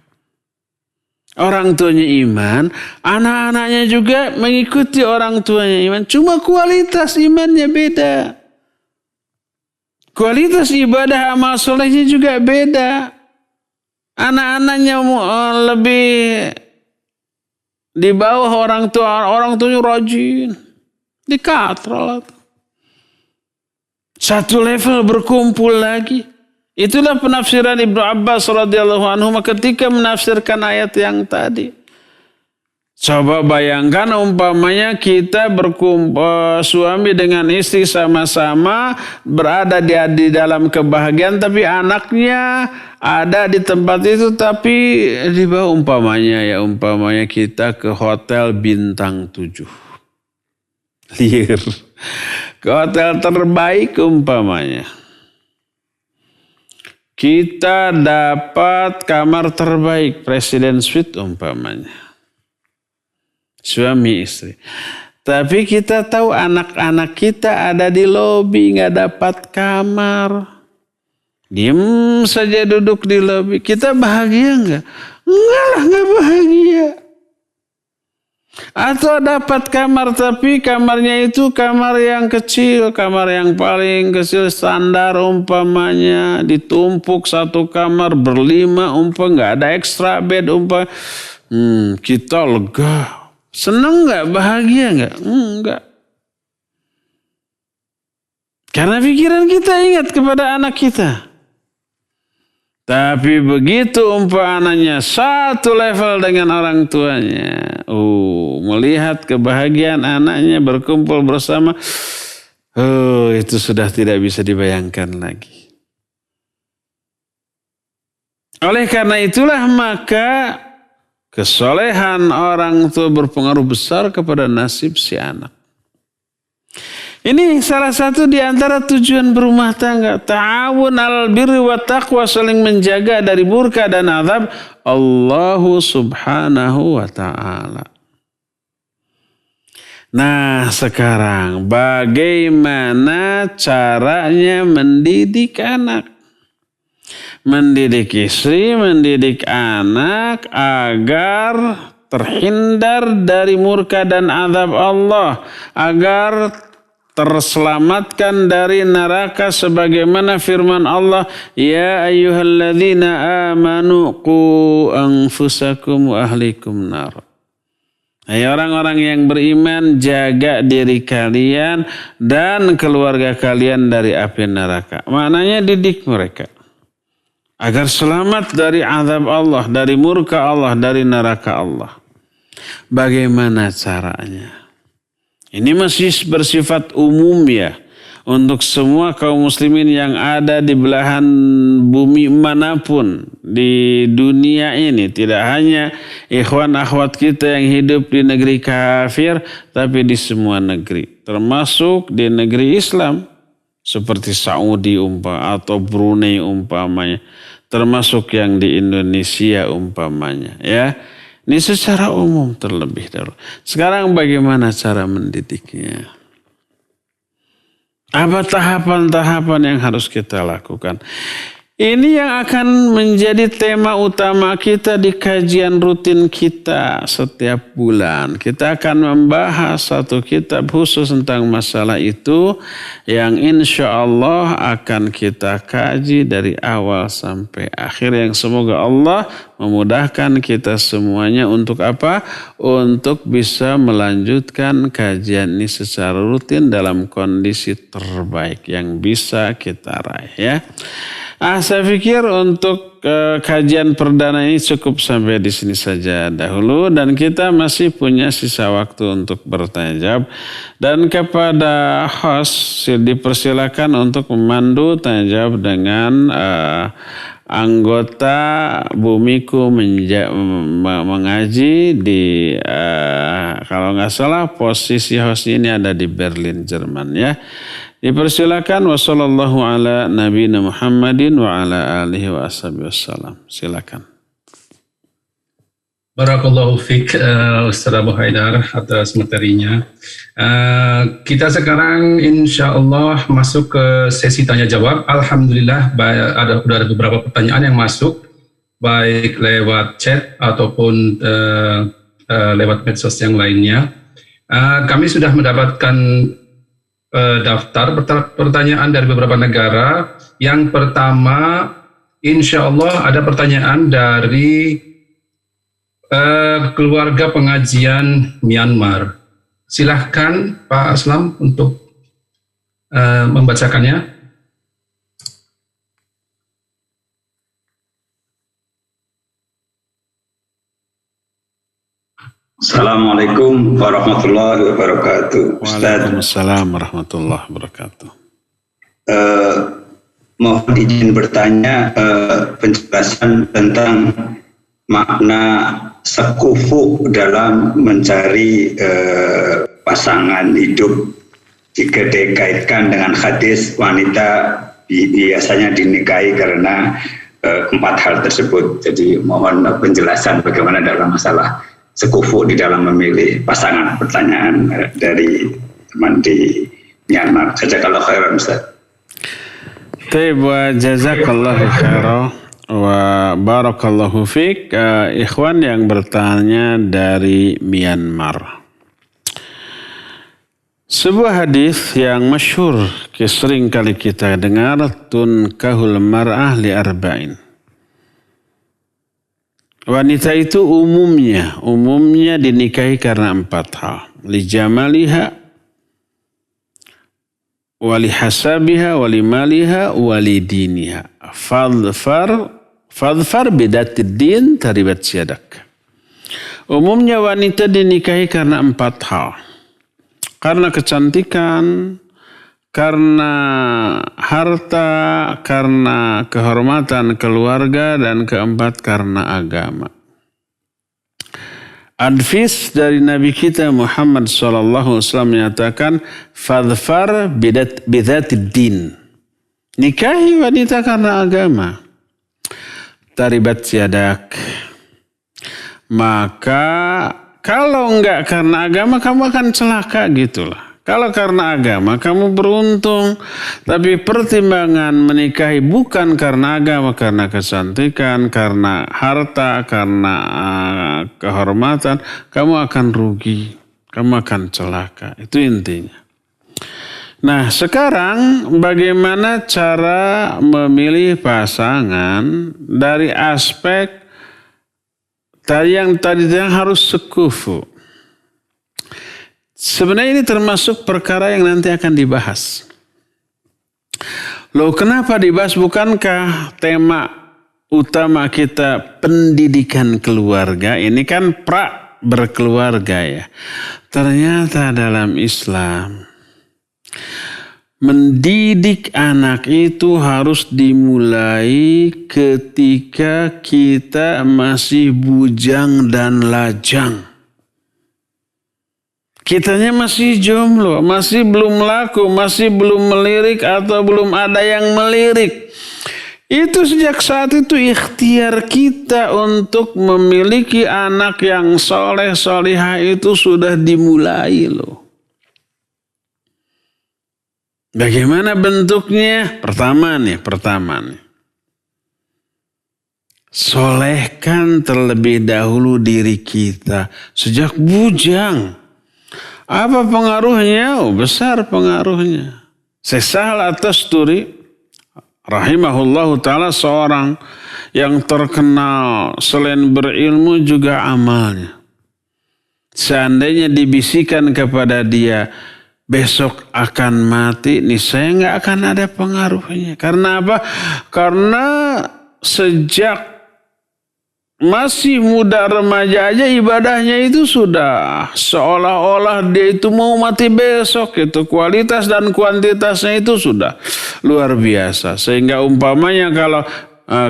Orang tuanya iman, anak-anaknya juga mengikuti orang tuanya iman. Cuma kualitas imannya beda. Kualitas ibadah amal solehnya juga beda. Anak-anaknya lebih di bawah orang tuanya rajin, dikatrol. Satu level berkumpul lagi. Itulah penafsiran Ibnu Abbas radhiyallahu anhu ketika menafsirkan ayat yang tadi. Coba bayangkan umpamanya kita berkumpul suami dengan istri sama-sama berada di dalam kebahagiaan, tapi anaknya ada di tempat itu, tapi di bawah umpamanya kita ke hotel bintang 7. Liar. Ke hotel terbaik umpamanya. Kita dapat kamar terbaik, Presiden Suite umpamanya. Suami istri. Tapi kita tahu anak-anak kita ada di lobi, nggak dapat kamar. Diam saja duduk di lobi. Kita bahagia nggak? Enggak lah, nggak bahagia. Atau dapat kamar tapi kamarnya itu kamar yang kecil, kamar yang paling kecil standar umpamanya, ditumpuk satu kamar berlima nggak ada extra bed kita lega. Senang nggak? Bahagia nggak? Enggak. Karena pikiran kita ingat kepada anak kita. Tapi begitu anaknya satu level dengan orang tuanya. Melihat kebahagiaan anaknya berkumpul bersama. Itu sudah tidak bisa dibayangkan lagi. Oleh karena itulah maka kesolehan orang tua berpengaruh besar kepada nasib si anak. Ini salah satu di antara tujuan berumah tangga. Ta'awun alal birri wa taqwa, saling menjaga dari murka dan azab Allah subhanahu wa ta'ala. Nah sekarang bagaimana caranya mendidik anak? Mendidik istri, mendidik anak agar terhindar dari murka dan azab Allah, agar terselamatkan dari neraka sebagaimana firman Allah, ya ayyuhalladzina amanu qu anfusakum wa ahlikum nar. Hai orang-orang yang beriman, jaga diri kalian dan keluarga kalian dari api neraka. Maknanya didik mereka agar selamat dari azab Allah, dari murka Allah, dari neraka Allah. Bagaimana caranya? Ini masih bersifat umum ya. Untuk semua kaum muslimin yang ada di belahan bumi manapun di dunia ini. Tidak hanya ikhwan akhwat kita yang hidup di negeri kafir, tapi di semua negeri. Termasuk di negeri Islam seperti Saudi atau Brunei umpamanya. Termasuk yang di Indonesia umpamanya ya. Ini secara umum terlebih dahulu. Sekarang bagaimana cara mendidiknya? Apa tahapan-tahapan yang harus kita lakukan? Ini yang akan menjadi tema utama kita di kajian rutin kita setiap bulan. Kita akan membahas satu kitab khusus tentang masalah itu yang insya Allah akan kita kaji dari awal sampai akhir. Yang semoga Allah memudahkan kita semuanya untuk apa? Untuk bisa melanjutkan kajian ini secara rutin dalam kondisi terbaik yang bisa kita raih ya. Saya pikir untuk kajian perdana ini cukup sampai di sini saja dahulu dan kita masih punya sisa waktu untuk bertanya jawab dan kepada host dipersilakan untuk memandu tanya jawab dengan anggota Bumiku mengaji di kalau nggak salah posisi hostnya ini ada di Berlin, Jerman ya. Dipersilakan wassallallahu ala nabiyina Muhammadin wa ala alihi wa ashabihi wassalam. Silakan.
Barakallahu fiik Ustaz Abu Haidar atas materinya. Kita sekarang insya Allah masuk ke sesi tanya jawab. Alhamdulillah sudah ada beberapa pertanyaan yang masuk baik lewat chat ataupun lewat medsos yang lainnya. Kami sudah mendapatkan daftar pertanyaan dari beberapa negara. Yang pertama, insya Allah ada pertanyaan dari keluarga pengajian Myanmar. Silahkan Pak Aslam untuk membacakannya.
Assalamualaikum warahmatullahi wabarakatuh.
Waalaikumsalam warahmatullahi wabarakatuh.
Mohon izin bertanya penjelasan tentang makna sekufu dalam mencari pasangan hidup jika dikaitkan dengan hadis wanita biasanya dinikahi karena 4 hal tersebut. Jadi mohon penjelasan bagaimana dalam masalah sekufu di dalam memilih pasangan. Pertanyaan dari teman di Myanmar. Jazakallahu khairan Ustaz.
Wa jazakallahu khairan wa barakallahu fiik. Ikhwan yang bertanya dari Myanmar. Sebuah hadis yang masyhur sering kali kita dengar, tunkahul mar'ah li arba'in. Wanita itu umumnya dinikahi karena 4 hal. Li jamaliha, wali hasabiha, wali maliha, wali diniha. Fadfar bidatid din taribat siyadak. Umumnya wanita dinikahi karena 4 hal. Karena kecantikan, karena harta, karena kehormatan keluarga, dan keempat karena agama. Advis dari Nabi kita Muhammad SAW menyatakan, fadfar bidatid din. Nikahi wanita karena agama. Taribat siadak. Maka kalau enggak karena agama, kamu akan celaka gitulah. Kalau karena agama kamu beruntung, tapi pertimbangan menikahi bukan karena agama, karena kecantikan, karena harta, karena kehormatan, kamu akan rugi, kamu akan celaka. Itu intinya. Nah, sekarang bagaimana cara memilih pasangan dari aspek yang harus sekufu. Sebenarnya ini termasuk perkara yang nanti akan dibahas. Loh, kenapa dibahas? Bukankah tema utama kita pendidikan keluarga? Ini kan berkeluarga ya. Ternyata dalam Islam mendidik anak itu harus dimulai ketika kita masih bujang dan lajang. Kitanya masih jomblo, masih belum laku, masih belum melirik atau belum ada yang melirik. Itu sejak saat itu ikhtiar kita untuk memiliki anak yang soleh solihah itu sudah dimulai loh. Bagaimana bentuknya? Pertama nih. Solehkan terlebih dahulu diri kita sejak bujang. Apa pengaruhnya? Oh, besar pengaruhnya. Syekh Sahal At-Tusturi rahimahullahu ta'ala seorang yang terkenal selain berilmu juga amalnya. Seandainya dibisikkan kepada dia besok akan mati, niscaya nggak akan ada pengaruhnya. Karena apa? Karena sejak masih muda remaja aja ibadahnya itu sudah seolah-olah dia itu mau mati besok. Itu kualitas dan kuantitasnya itu sudah luar biasa. Sehingga umpamanya kalau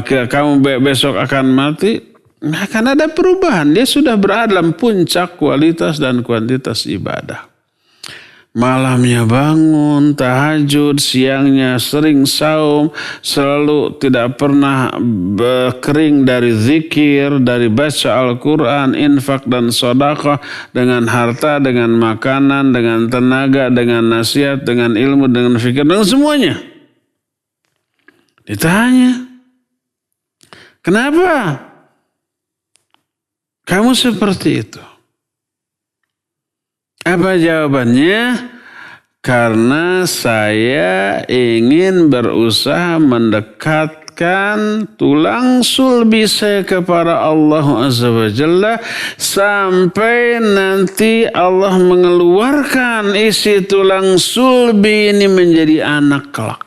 kamu besok akan mati, nggak akan ada perubahan. Dia sudah berada dalam puncak kualitas dan kuantitas ibadah. Malamnya bangun, tahajud, siangnya sering saum, selalu tidak pernah kering dari zikir, dari baca Al-Quran, infak dan sedekah, dengan harta, dengan makanan, dengan tenaga, dengan nasihat, dengan ilmu, dengan fikir, dengan semuanya. Ditanya, kenapa kamu seperti itu? Apa jawabannya? Karena saya ingin berusaha mendekatkan tulang sulbi saya kepada Allah Azza wa Jalla sampai nanti Allah mengeluarkan isi tulang sulbi ini menjadi anak kelak.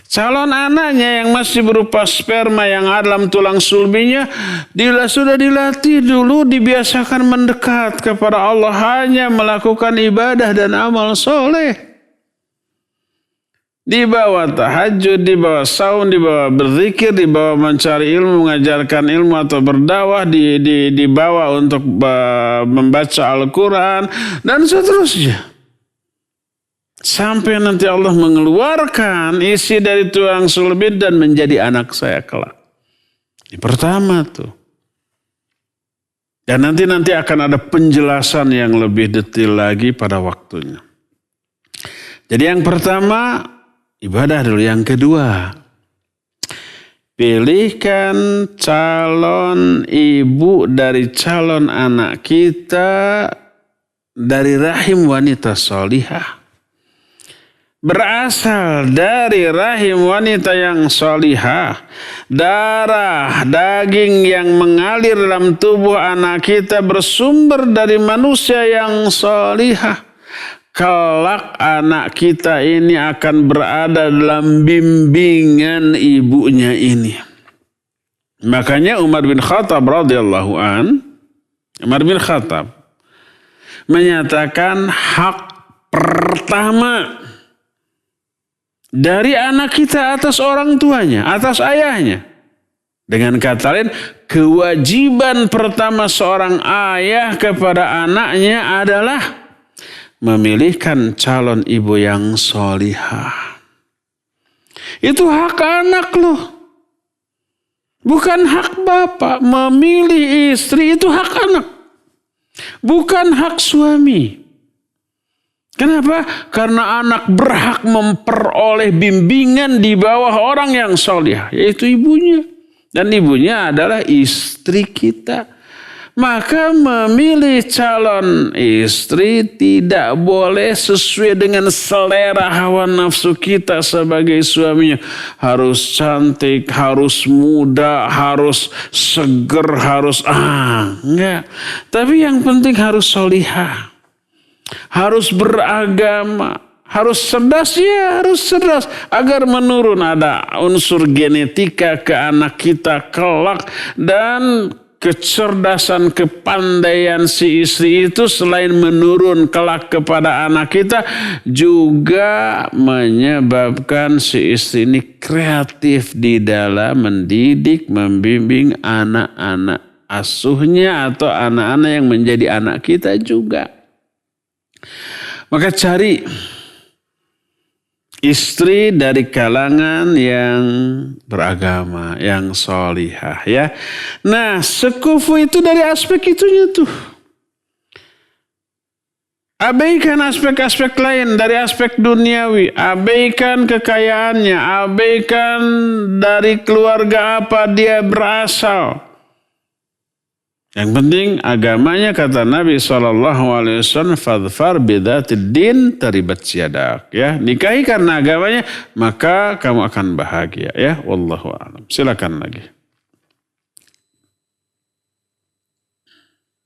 Calon anaknya yang masih berupa sperma yang ada dalam tulang sulbinya sudah dilatih dulu, dibiasakan mendekat kepada Allah, hanya melakukan ibadah dan amal soleh. Dibawa tahajud, dibawa saum, dibawa berzikir, dibawa mencari ilmu, mengajarkan ilmu atau berdakwah, dibawa untuk membaca Al-Quran dan seterusnya. Sampai nanti Allah mengeluarkan isi dari tulang sulbi dan menjadi anak saya kelak. Ini pertama tuh. Dan nanti akan ada penjelasan yang lebih detail lagi pada waktunya. Jadi yang pertama, ibadah dulu. Yang kedua, pilihkan calon ibu dari calon anak kita dari rahim wanita solihah. Berasal dari rahim wanita yang solihah. Darah daging yang mengalir dalam tubuh anak kita bersumber dari manusia yang solihah. Kelak anak kita ini akan berada dalam bimbingan ibunya ini. Makanya Umar bin Khattab radhiyallahu Umar bin Khattab menyatakan hak pertama dari anak kita atas orang tuanya, atas ayahnya. Dengan kata lain, kewajiban pertama seorang ayah kepada anaknya adalah memilihkan calon ibu yang solihah. Itu hak anak loh. Bukan hak bapak. Memilih istri itu hak anak. Bukan hak suami. Kenapa? Karena anak berhak memperoleh bimbingan di bawah orang yang solihah, yaitu ibunya. Dan ibunya adalah istri kita. Maka memilih calon istri tidak boleh sesuai dengan selera hawa nafsu kita sebagai suaminya. Harus cantik, harus muda, harus seger, harus enggak. Tapi yang penting harus solihah. harus beragama, harus cerdas, ya harus cerdas. Agar menurun ada unsur genetika ke anak kita kelak. Dan kecerdasan, kepandaian si istri itu selain menurun kelak kepada anak kita, juga menyebabkan si istri ini kreatif di dalam mendidik, membimbing anak-anak asuhnya atau anak-anak yang menjadi anak kita juga. Maka cari istri dari kalangan yang beragama, yang solihah ya. Nah, sekufu itu dari aspek itunya tuh. Abaikan aspek-aspek lain dari aspek duniawi. Abaikan kekayaannya. Abaikan dari keluarga apa dia berasal. Yang penting agamanya, kata Nabi SAW, fadfar bidatid din taribat yadak. Ya, nikahi karena agamanya, maka kamu akan bahagia. Ya, wallahu a'lam. Silakan lagi.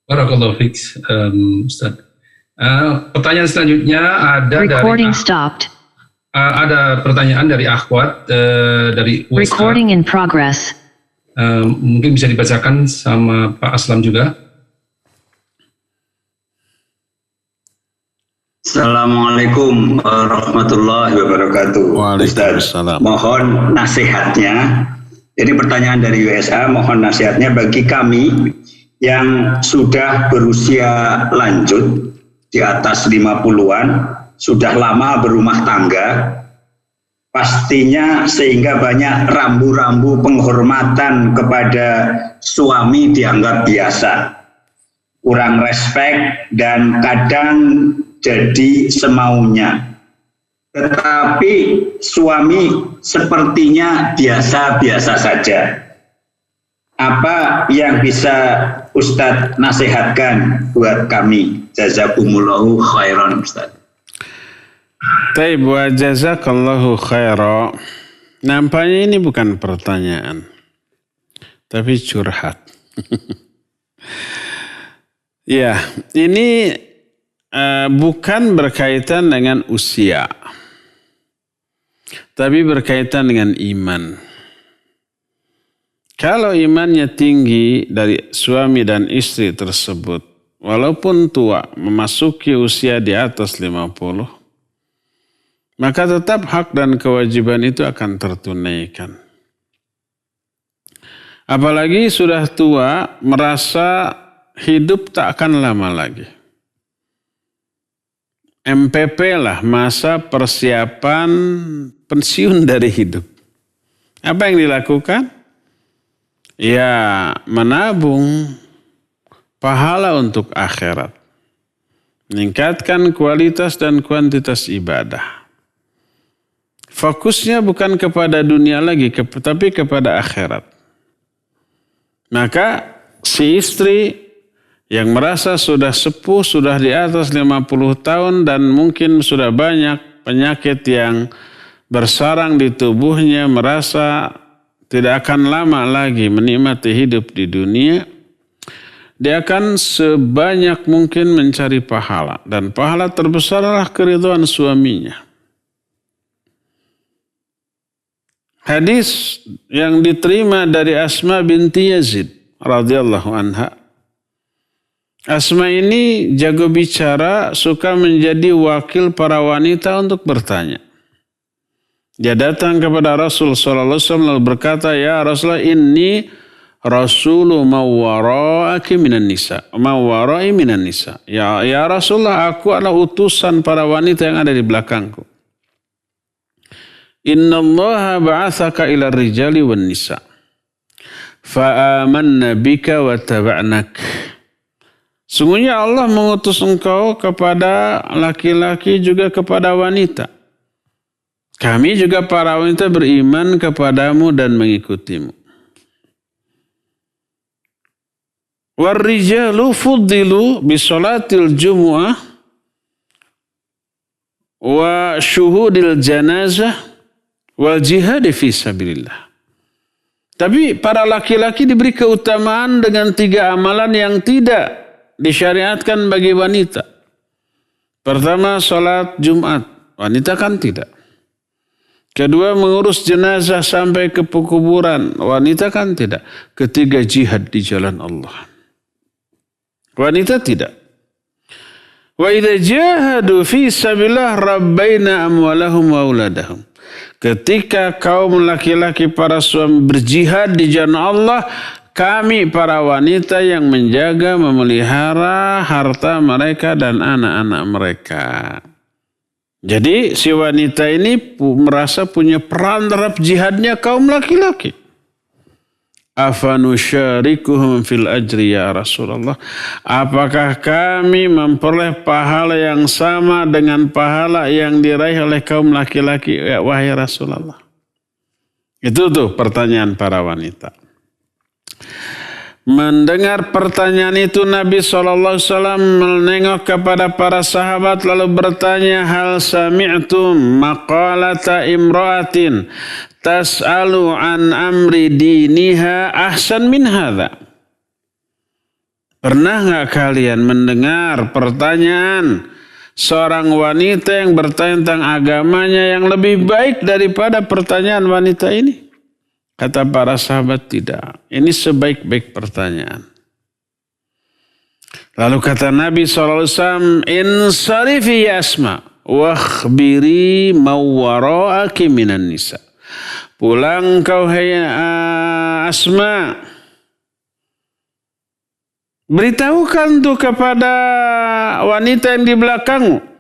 Barakallahu fiik, Ustaz. Pertanyaan selanjutnya ada
Recording stopped.
Ada pertanyaan dari akhwat dari USA.
Recording in progress.
Mungkin bisa dibacakan sama Pak Aslam juga.
Assalamualaikum warahmatullahi wabarakatuh.
Waalaikumsalam.
Mohon nasihatnya. Ini pertanyaan dari USA. Mohon nasihatnya bagi kami yang sudah berusia lanjut di atas 50-an, sudah lama berumah tangga. Pastinya sehingga banyak rambu-rambu penghormatan kepada suami dianggap biasa, kurang respek dan kadang jadi semaunya. Tetapi suami sepertinya biasa-biasa saja. Apa yang bisa Ustadz nasihatkan buat kami? Jazakumullahu khairan, Ustadz.
Taib wa jazakallahu khaira. Nampaknya ini bukan pertanyaan, tapi curhat. Ya, ini bukan berkaitan dengan usia, tapi berkaitan dengan iman. Kalau imannya tinggi dari suami dan istri tersebut, walaupun tua, memasuki usia di atas 50, maka tetap hak dan kewajiban itu akan tertunaikan. Apalagi sudah tua, merasa hidup tak akan lama lagi. MPP lah, masa persiapan pensiun dari hidup. Apa yang dilakukan? Ya, menabung pahala untuk akhirat. Meningkatkan kualitas dan kuantitas ibadah. Fokusnya bukan kepada dunia lagi, tapi kepada akhirat. Maka si istri yang merasa sudah sepuh, sudah di atas 50 tahun dan mungkin sudah banyak penyakit yang bersarang di tubuhnya, merasa tidak akan lama lagi menikmati hidup di dunia, dia akan sebanyak mungkin mencari pahala. Dan pahala terbesar adalah keridhaan suaminya. Hadis yang diterima dari Asma binti Yazid radhiyallahu anha. Asma ini jago bicara, suka menjadi wakil para wanita untuk bertanya. Dia datang kepada Rasul sallallahu alaihi wasallam lalu berkata, "Ya Rasulullah, inni rasulu mawwara'aki minan nisa." Mawwara'i minan nisa. Ya Rasulullah, aku adalah utusan para wanita yang ada di belakangku. Innallaha ba'atsaka ila rijali wan nisa. Fa'amanna bika wa taba'nak. Sungguhnya Allah mengutus engkau kepada laki-laki juga kepada wanita. Kami juga para wanita beriman kepadamu dan mengikutimu. Warrijalu fuddilu bisolatil jumu'ah wa syuhudil janazah wal jihad fi sabilillah. Tapi para laki-laki diberi keutamaan dengan 3 amalan yang tidak disyariatkan bagi wanita. Pertama, sholat Jumat. Wanita kan tidak. Kedua, mengurus jenazah sampai ke kuburan. Wanita kan tidak. Ketiga, jihad di jalan Allah. Wanita tidak. Wa idza jahadu fi sabilillah rabbaina amwalahum wa auladahum. Ketika kaum laki-laki para suami berjihad di jalan Allah, kami para wanita yang menjaga, memelihara harta mereka dan anak-anak mereka. Jadi si wanita ini merasa punya peran terhadap jihadnya kaum laki-laki. Afanusyarikuhum fil ajri ya Rasulullah. Apakah kami memperoleh pahala yang sama dengan pahala yang diraih oleh kaum laki-laki, ya, wahai Rasulullah? Itu tuh pertanyaan para wanita. Mendengar pertanyaan itu Nabi SAW menengok kepada para sahabat lalu bertanya, hal sami'tum maqalata imra'atin tas'alu an amri diniha ahsan min hadha. Pernah nggak kalian mendengar pertanyaan seorang wanita yang bertanya tentang agamanya yang lebih baik daripada pertanyaan wanita ini? Kata para sahabat, tidak. Ini sebaik-baik pertanyaan. Lalu kata Nabi SAW, insarifi ya Asma, wakhbiri mawwara'aki minan nisa. Pulang kau hai Asma. Beritahukan tuh kepada wanita yang di belakangmu.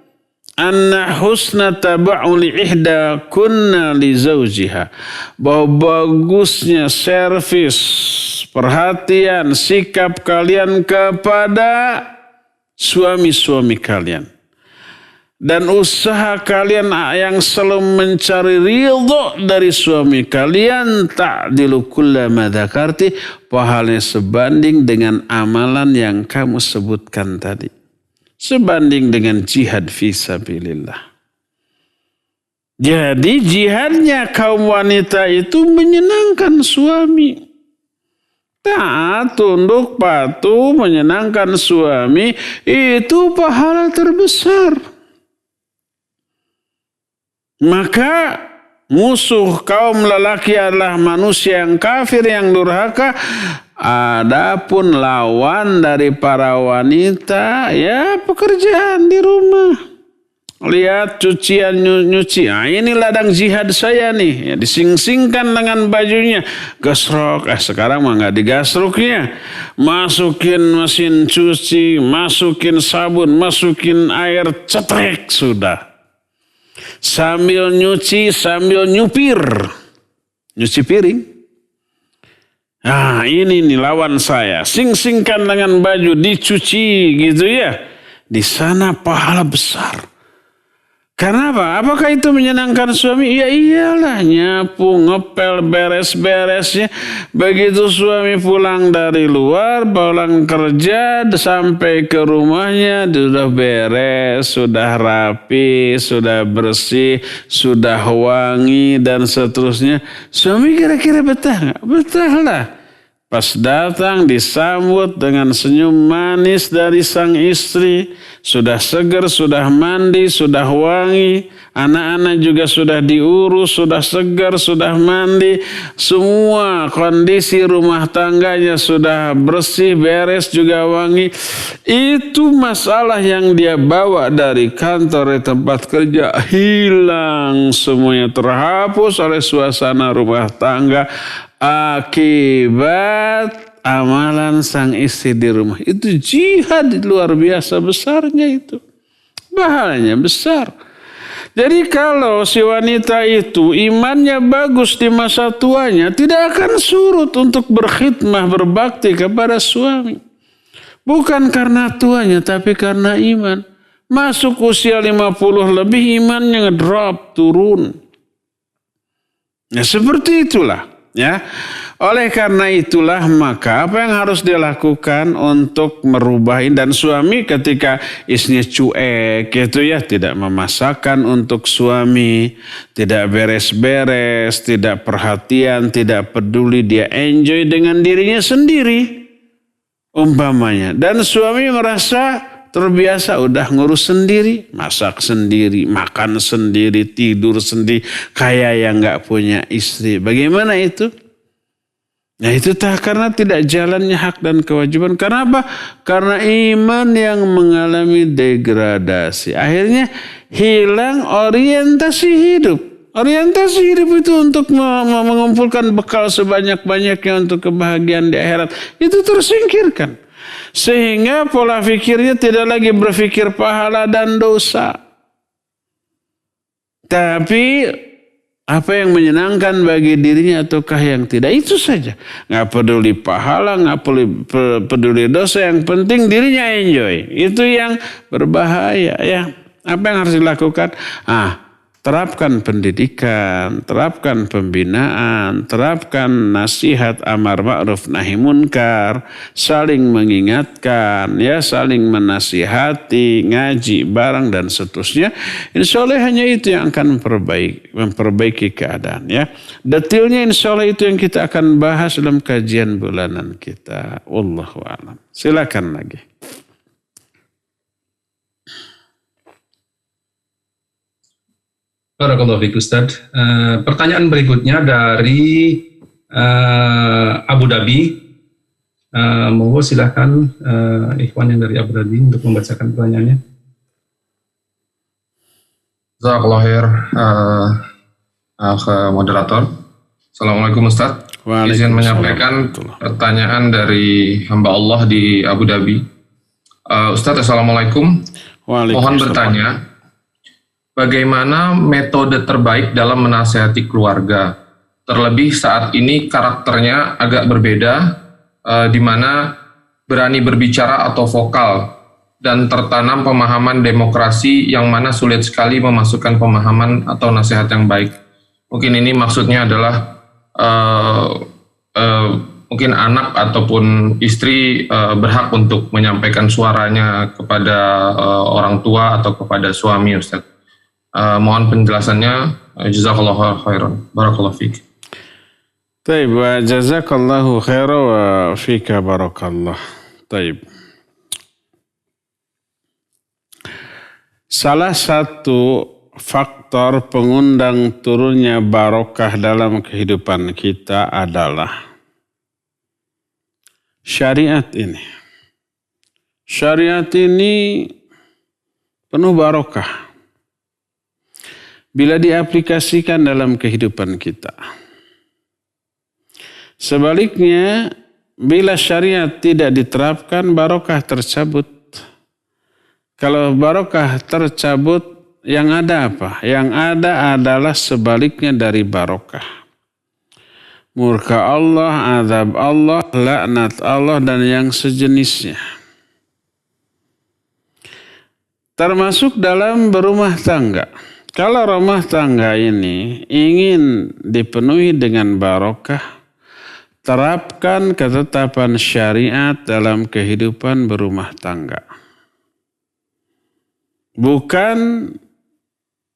Anna husna taba'uli ihda kunna li zawjiha. Bahwa bagusnya servis, perhatian, sikap kalian kepada suami-suami kalian. Dan usaha kalian yang selalu mencari ridho dari suami kalian, ta'dilu kulla ma dzakarti, pahalanya sebanding dengan amalan yang kamu sebutkan tadi. Sebanding dengan jihad fi sabilillah. Jadi jihadnya kaum wanita itu menyenangkan suami. Taat, tunduk, patuh, menyenangkan suami, itu pahala terbesar. Maka musuh kaum lelaki adalah manusia yang kafir, yang durhaka. Adapun lawan dari para wanita, ya pekerjaan di rumah. Lihat cucian nyuci. Nah, ini ladang jihad saya nih. Ya, dising-singkan dengan bajunya. Gasrok. Sekarang mah nggak digasroknya. Masukin mesin cuci, masukin sabun, masukin air, cetrek sudah. Sambil nyuci, sambil nyupir. Nyuci piring. Nah ini nih lawan saya. Sing-singkan dengan baju, dicuci gitu ya. Di sana pahala besar. Karena apa? Apakah itu menyenangkan suami? Ya iyalah, nyapu, ngepel, beres-beresnya. Begitu suami pulang dari luar, pulang kerja, sampai ke rumahnya, sudah beres, sudah rapi, sudah bersih, sudah wangi, dan seterusnya. Suami kira-kira betah nggak? Betah lah. Pas datang disambut dengan senyum manis dari sang istri. Sudah segar, sudah mandi, sudah wangi. Anak-anak juga sudah diurus, sudah segar, sudah mandi. Semua kondisi rumah tangganya sudah bersih, beres, juga wangi. Itu masalah yang dia bawa dari kantor, dari tempat kerja. Hilang, semuanya terhapus oleh suasana rumah tangga. Akibat amalan sang istri di rumah. Itu jihad luar biasa besarnya itu. Pahalanya besar. Jadi kalau si wanita itu imannya bagus di masa tuanya, tidak akan surut untuk berkhidmah, berbakti kepada suami. Bukan karena tuanya, tapi karena iman. Masuk usia 50 lebih, imannya ngedrop, turun. Ya seperti itulah. Ya, oleh karena itulah maka apa yang harus dilakukan untuk merubah ini. Dan suami ketika istrinya cuek gitu ya, tidak memasakkan untuk suami, tidak beres-beres, tidak perhatian, tidak peduli, dia enjoy dengan dirinya sendiri umpamanya. Dan suami merasa terbiasa udah ngurus sendiri, masak sendiri, makan sendiri, tidur sendiri, kayak yang nggak punya istri. Bagaimana itu? Nah itu karena tidak jalannya hak dan kewajiban. Karena apa? Karena iman yang mengalami degradasi. Akhirnya hilang orientasi hidup. Orientasi hidup itu untuk mengumpulkan bekal sebanyak-banyaknya untuk kebahagiaan di akhirat. Itu tersingkirkan. Sehingga pola pikirnya tidak lagi berpikir pahala dan dosa. Tapi apa yang menyenangkan bagi dirinya ataukah yang tidak, itu saja. Nggak peduli pahala, nggak peduli dosa, yang penting dirinya enjoy. Itu yang berbahaya ya. Apa yang harus dilakukan? Terapkan pendidikan, terapkan pembinaan, terapkan nasihat amar ma'ruf nahi munkar, saling mengingatkan, ya, saling menasihati, ngaji bareng dan seterusnya. Insya Allah hanya itu yang akan memperbaiki keadaan, ya. Detailnya insya Allah itu yang kita akan bahas dalam kajian bulanan kita. Wallahu a'lam. Silakan lagi.
Barakallahu fiik Ustaz. Pertanyaan berikutnya dari Abu Dhabi. Monggo silakan ikhwan yang dari Abu Dhabi untuk membacakan pertanyaannya.
Jazakallahu khair, moderator. Assalamualaikum Ustaz. Izin menyampaikan pertanyaan dari hamba Allah di Abu Dhabi. Ustaz, Assalamualaikum. Mohon bertanya, bagaimana metode terbaik dalam menasihati keluarga? Terlebih saat ini karakternya agak berbeda, di mana berani berbicara atau vokal, dan tertanam pemahaman demokrasi yang mana sulit sekali memasukkan pemahaman atau nasihat yang baik. Mungkin ini maksudnya adalah mungkin anak ataupun istri berhak untuk menyampaikan suaranya kepada orang tua atau kepada suami, Ustaz. Mohon penjelasannya. Jazakallahu khairan. Barakallahu fiik.
Taib, wa jazakallahu khairan wa fika barakallah. Taib. Salah satu faktor pengundang turunnya barokah dalam kehidupan kita adalah syariat ini. Syariat ini penuh barokah bila diaplikasikan dalam kehidupan kita. Sebaliknya, bila syariat tidak diterapkan, barokah tercabut. Kalau barokah tercabut, yang ada apa? Yang ada adalah sebaliknya dari barokah. Murka Allah, azab Allah, laknat Allah, dan yang sejenisnya. Termasuk dalam berumah tangga. Kalau rumah tangga ini ingin dipenuhi dengan barokah, terapkan ketetapan syariat dalam kehidupan berumah tangga. Bukan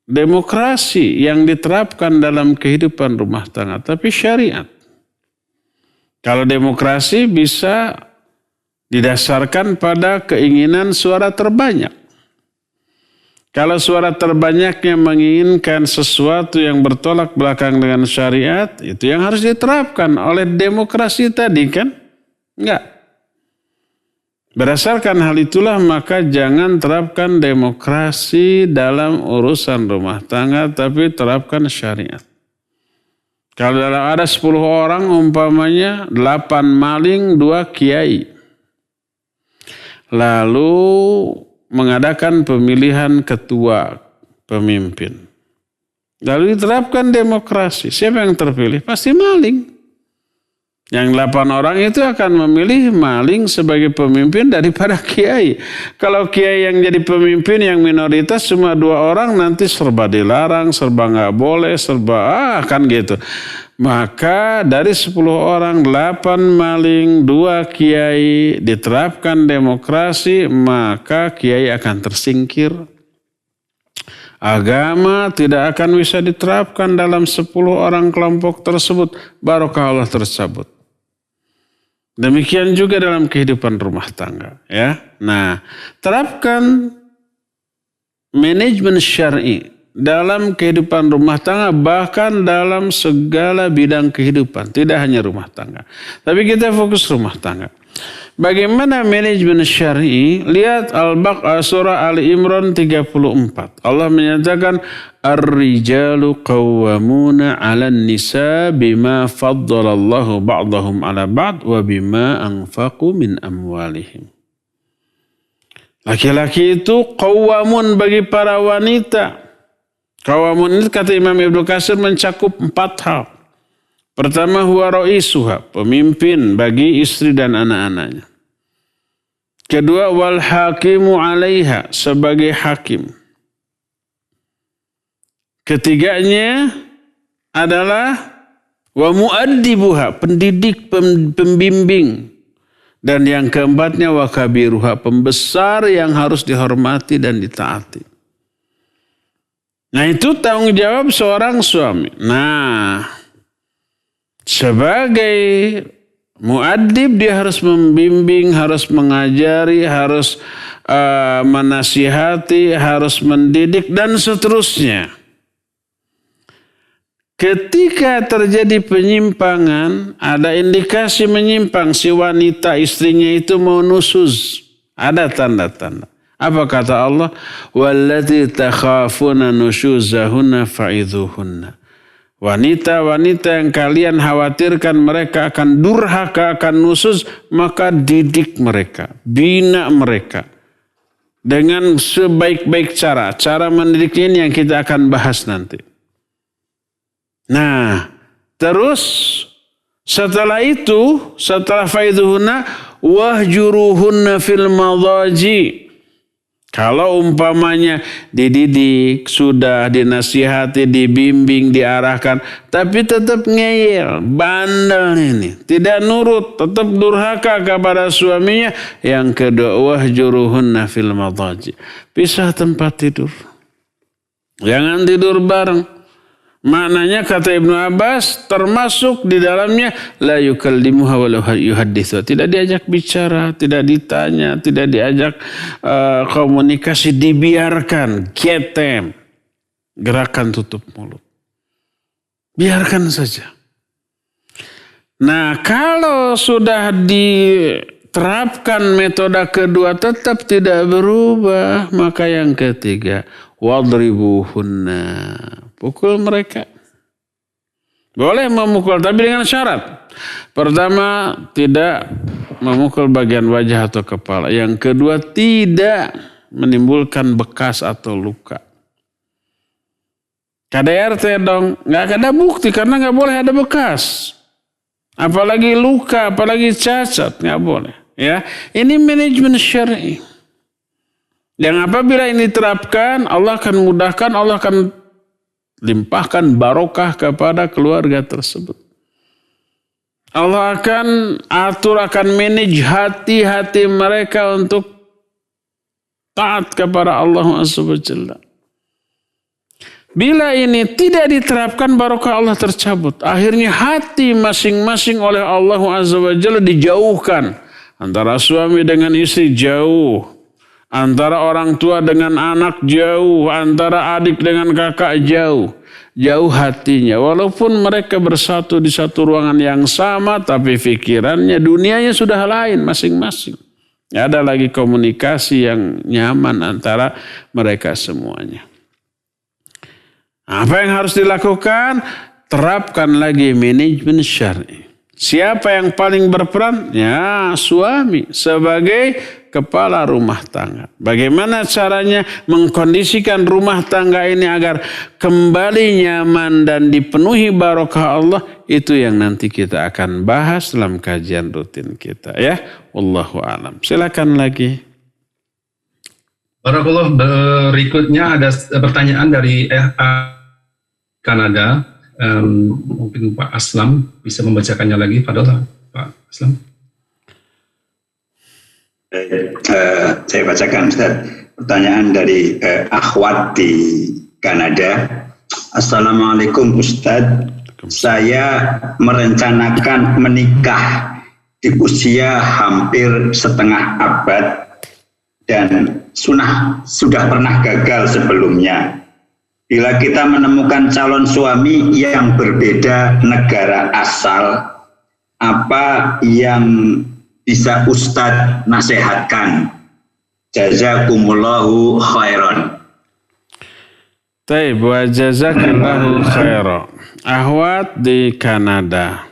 demokrasi yang diterapkan dalam kehidupan rumah tangga, tapi syariat. Kalau demokrasi bisa didasarkan pada keinginan suara terbanyak. Kalau suara terbanyaknya menginginkan sesuatu yang bertolak belakang dengan syariat, itu yang harus diterapkan oleh demokrasi tadi, kan? Enggak. Berdasarkan hal itulah maka jangan terapkan demokrasi dalam urusan rumah tangga, tapi terapkan syariat. Kalau ada 10 orang umpamanya 8 maling 2 kiai. Lalu mengadakan pemilihan ketua pemimpin. Lalu diterapkan demokrasi. Siapa yang terpilih? Pasti maling. Yang 8 orang itu akan memilih maling sebagai pemimpin daripada kiai. Kalau kiai yang jadi pemimpin yang minoritas cuma 2 orang, nanti serba dilarang, serba nggak boleh, serba kan gitu. Maka dari 10 orang, 8 maling, 2 kiai, diterapkan demokrasi, maka kiai akan tersingkir. Agama tidak akan bisa diterapkan dalam 10 orang kelompok tersebut. Barokah Allah tercabut. Demikian juga dalam kehidupan rumah tangga, ya. Nah, terapkan manajemen syar'i dalam kehidupan rumah tangga, bahkan dalam segala bidang kehidupan, tidak hanya rumah tangga. Tapi kita fokus rumah tangga. Bagaimana manajemen syar'i? Lihat Al-Baqarah surah Ali Imran 34. Allah menyatakan ar-rijalu qawwamuna 'alan nisa bima faddalallahu ba'dahum 'ala ba'd wa bima anfaqu min amwalihim. Laki-laki itu qawwamun bagi para wanita. Qawwamun itu kata Imam Ibnu Katsir mencakup 4 hal. Pertama, huwa ra'isuha, pemimpin bagi istri dan anak-anaknya. Kedua, wal hakimu 'alaiha, sebagai hakim. Ketiganya adalah wa muaddibuha, pendidik, pembimbing. Dan yang keempatnya wa kabiruha, pembesar yang harus dihormati dan ditaati. Nah, itu tanggung jawab seorang suami. Nah, sebagai muaddib dia harus membimbing, harus mengajari, harus menasihati, harus mendidik dan seterusnya. Ketika terjadi penyimpangan, ada indikasi menyimpang, si wanita istrinya itu mau nusuz, ada tanda-tanda. Apa kata Allah? Wallati takhafuna nusyuzahunna fa'idhuhunna. Wanita-wanita yang kalian khawatirkan mereka akan durhaka, akan nusuz, maka didik mereka, bina mereka. Dengan sebaik-baik cara. Cara mendidiknya ini yang kita akan bahas nanti. Nah, terus setelah itu, setelah faidhuhunna, wahjuruhunna fil madhaji. Kalau umpamanya dididik, sudah dinasihati, dibimbing, diarahkan, tapi tetap ngeyel, bandel ini, tidak nurut, tetap durhaka kepada suaminya. Yang kedua, wahjuruhunna fil madhaji. Pisah tempat tidur. Jangan tidur bareng. Maknanya kata Ibnu Abbas termasuk di dalamnya la yukallimuha wa la yuhadditsu. Tidak diajak bicara, tidak ditanya, tidak diajak komunikasi, dibiarkan, ketem. Gerakan tutup mulut. Biarkan saja. Nah, kalau sudah diterapkan metode kedua tetap tidak berubah, maka yang ketiga, wadribuhunna. Pukul mereka. Boleh memukul, tapi dengan syarat. Pertama, tidak memukul bagian wajah atau kepala. Yang kedua, tidak menimbulkan bekas atau luka. KDRT dong, nggak ada bukti karena nggak boleh ada bekas. Apalagi luka, apalagi cacat, nggak boleh. Ya, ini manajemen syar'i. Yang apabila ini diterapkan, Allah akan mudahkan, Allah akan limpahkan barokah kepada keluarga tersebut. Allah akan atur, akan manage hati-hati mereka untuk taat kepada Allah Subhanahu wa ta'ala. Bila ini tidak diterapkan, barokah Allah tercabut. Akhirnya hati masing-masing oleh Allah Subhanahu wa ta'ala dijauhkan. Antara suami dengan istri jauh. Antara orang tua dengan anak jauh, antara adik dengan kakak jauh. Jauh hatinya. Walaupun mereka bersatu di satu ruangan yang sama, tapi pikirannya, dunianya sudah lain masing-masing. Ada lagi komunikasi yang nyaman antara mereka semuanya. Apa yang harus dilakukan? Terapkan lagi manajemen syar'i. Siapa yang paling berperan? Ya, suami sebagai kepala rumah tangga. Bagaimana caranya mengkondisikan rumah tangga ini agar kembali nyaman dan dipenuhi barokah Allah? Itu yang nanti kita akan bahas dalam kajian rutin kita, ya. Wallahu a'lam. Silakan lagi.
Barakallah. Berikutnya ada pertanyaan dari Kanada. Mungkin Pak Aslam bisa membacakannya lagi. Padahal Pak Aslam.
Saya bacakan, Ustaz. Pertanyaan dari akhwat di Kanada. Assalamualaikum Ustaz. Saya merencanakan menikah di usia hampir setengah abad dan sudah pernah gagal sebelumnya. Bila kita menemukan calon suami yang berbeda negara asal, apa yang bisa Ustadz nasihatkan? Jazakumullahu khairan.
Taib wa jazakallahu khairan. Ahwat di Kanada.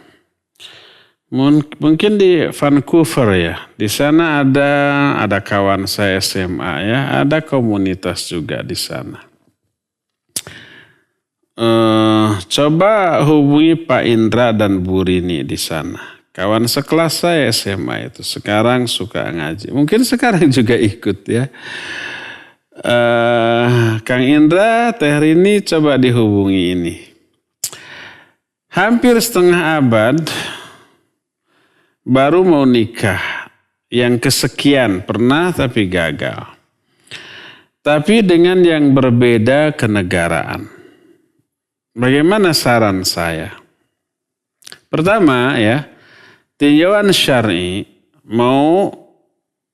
Mungkin di Vancouver ya. Di sana ada kawan saya SMA ya, ada komunitas juga di sana. Coba hubungi Pak Indra dan Bu Rini di sana. Kawan sekelas saya SMA itu sekarang suka ngaji. Mungkin sekarang juga ikut ya. Kang Indra, Teh Rini coba dihubungi ini. Hampir setengah abad baru mau nikah. Yang kesekian pernah tapi gagal. Tapi dengan yang berbeda kenegaraan. Bagaimana saran saya? Pertama ya, tinjauan syar'i mau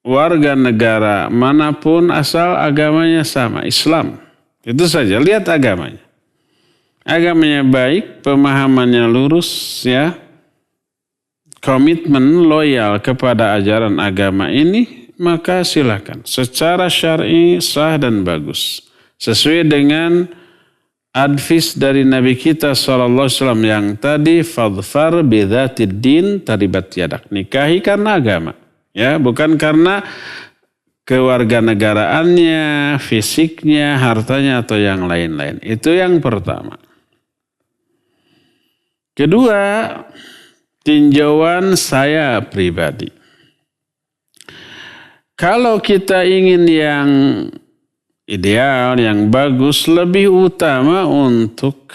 warga negara manapun asal agamanya sama, Islam. Itu saja, lihat agamanya. Agamanya baik, pemahamannya lurus ya. Komitmen loyal kepada ajaran agama ini, maka silakan. Secara syar'i sah dan bagus. Sesuai dengan advis dari Nabi kita SAW yang tadi, fadfar bidzatid din taribat yadak. Nikahi karena agama. Ya, bukan karena kewarganegaraannya, fisiknya, hartanya atau yang lain-lain. Itu yang pertama. Kedua, tinjauan saya pribadi. Kalau kita ingin yang ideal, yang bagus, lebih utama untuk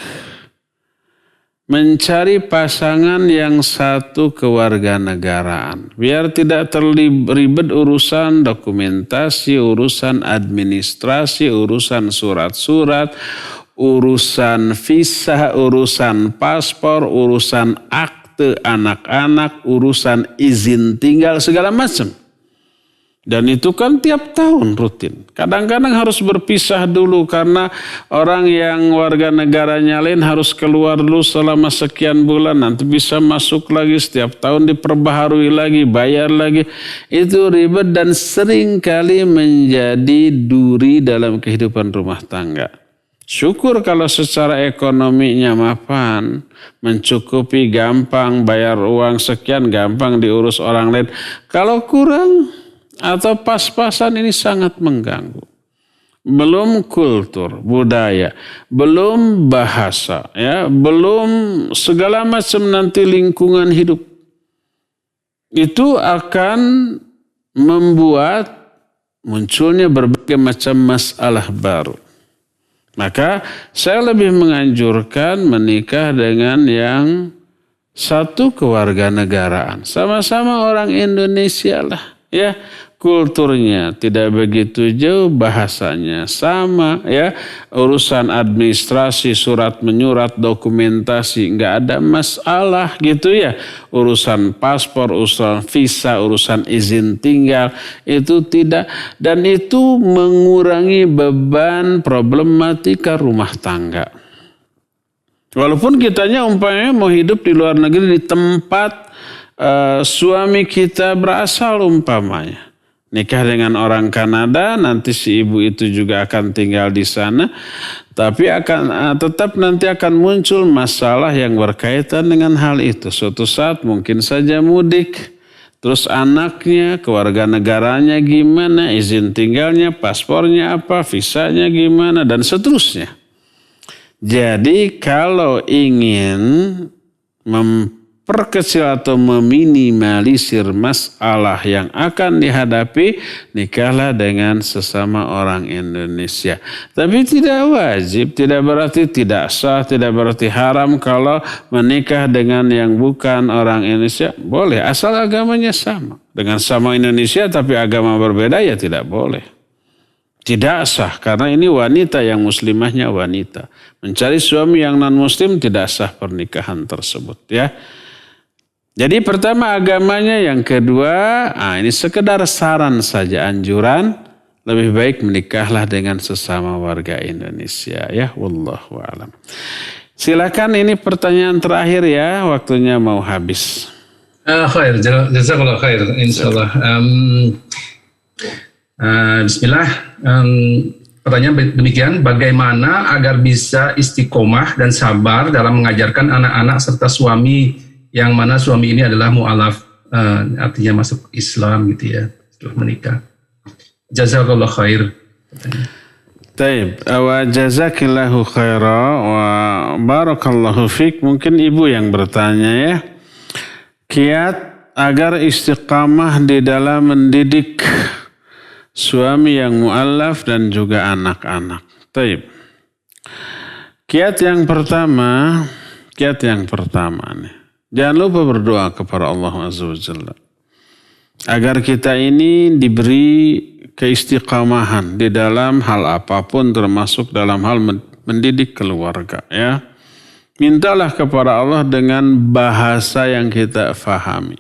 mencari pasangan yang satu kewarganegaraan. Biar tidak terlibat urusan dokumentasi, urusan administrasi, urusan surat-surat, urusan visa, urusan paspor, urusan akte anak-anak, urusan izin tinggal, segala macam. Dan itu kan tiap tahun rutin. Kadang-kadang harus berpisah dulu karena orang yang warga negaranya lain harus keluar dulu selama sekian bulan. Nanti bisa masuk lagi, setiap tahun diperbaharui lagi, bayar lagi. Itu ribet dan sering kali menjadi duri dalam kehidupan rumah tangga. Syukur kalau secara ekonominya mapan, mencukupi, gampang, bayar uang sekian, gampang diurus orang lain. Kalau kurang atau pas-pasan, ini sangat mengganggu. Belum kultur, budaya, belum bahasa, ya, belum segala macam nanti lingkungan hidup. Itu akan membuat munculnya berbagai macam masalah baru. Maka saya lebih menganjurkan menikah dengan yang satu kewarganegaraan. Sama-sama orang Indonesia lah. Ya, kulturnya tidak begitu jauh, bahasanya sama, ya, urusan administrasi, surat menyurat, dokumentasi, nggak ada masalah gitu ya. Urusan paspor, urusan visa, urusan izin tinggal, itu tidak, dan itu mengurangi beban problematika rumah tangga. Walaupun kitanya umpamanya mau hidup di luar negeri di tempat suami kita berasal umpamanya. Nikah dengan orang Kanada, nanti si ibu itu juga akan tinggal di sana. Tapi tetap nanti akan muncul masalah yang berkaitan dengan hal itu. Suatu saat mungkin saja mudik. Terus anaknya, kewarganegaranya gimana, izin tinggalnya, paspornya apa, visanya gimana, dan seterusnya. Jadi kalau ingin memperkecil atau meminimalisir masalah yang akan dihadapi, nikahlah dengan sesama orang Indonesia. Tapi tidak wajib, tidak berarti tidak sah, tidak berarti haram kalau menikah dengan yang bukan orang Indonesia. Boleh, asal agamanya sama. Dengan sama Indonesia tapi agama berbeda ya tidak boleh. Tidak sah, karena ini wanita yang muslimahnya wanita. Mencari suami yang non-muslim tidak sah pernikahan tersebut ya. Jadi pertama agamanya, yang kedua, ini sekedar saran saja, anjuran, lebih baik menikahlah dengan sesama warga Indonesia ya, wallahu a'lam. Silakan, ini pertanyaan terakhir ya, waktunya mau habis.
Khair, jazakallah khair, insyaallah. Bismillah. Pertanyaan demikian, bagaimana agar bisa istiqomah dan sabar dalam mengajarkan anak-anak serta suami, yang mana suami ini adalah mu'alaf, artinya masuk Islam gitu ya, setelah menikah. Jazakallah khair.
Taib, wa jazakillahu khaira wa barakallahu fik. Mungkin ibu yang bertanya ya. Kiat agar istiqamah di dalam mendidik suami yang mu'allaf dan juga anak-anak. Taib. Kiat yang pertama nih. Jangan lupa berdoa kepada Allah Azza wa Jalla agar kita ini diberi keistiqamahan di dalam hal apapun, termasuk dalam hal mendidik keluarga ya. Mintalah kepada Allah dengan bahasa yang kita fahami.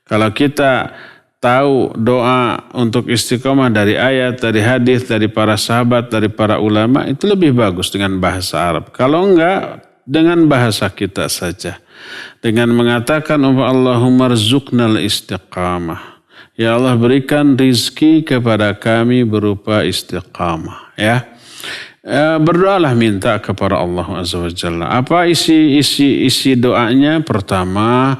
Kalau kita tahu doa untuk istiqomah dari ayat, dari hadis, dari para sahabat, dari para ulama, itu lebih bagus dengan bahasa Arab. Kalau enggak, dengan bahasa kita saja. Dengan mengatakan Allahumma rzuqnal istiqamah. Ya Allah, berikan rizki kepada kami berupa istiqamah ya. Berdoalah, minta kepada Allah Azza wa Jalla. Apa isi doanya? Pertama,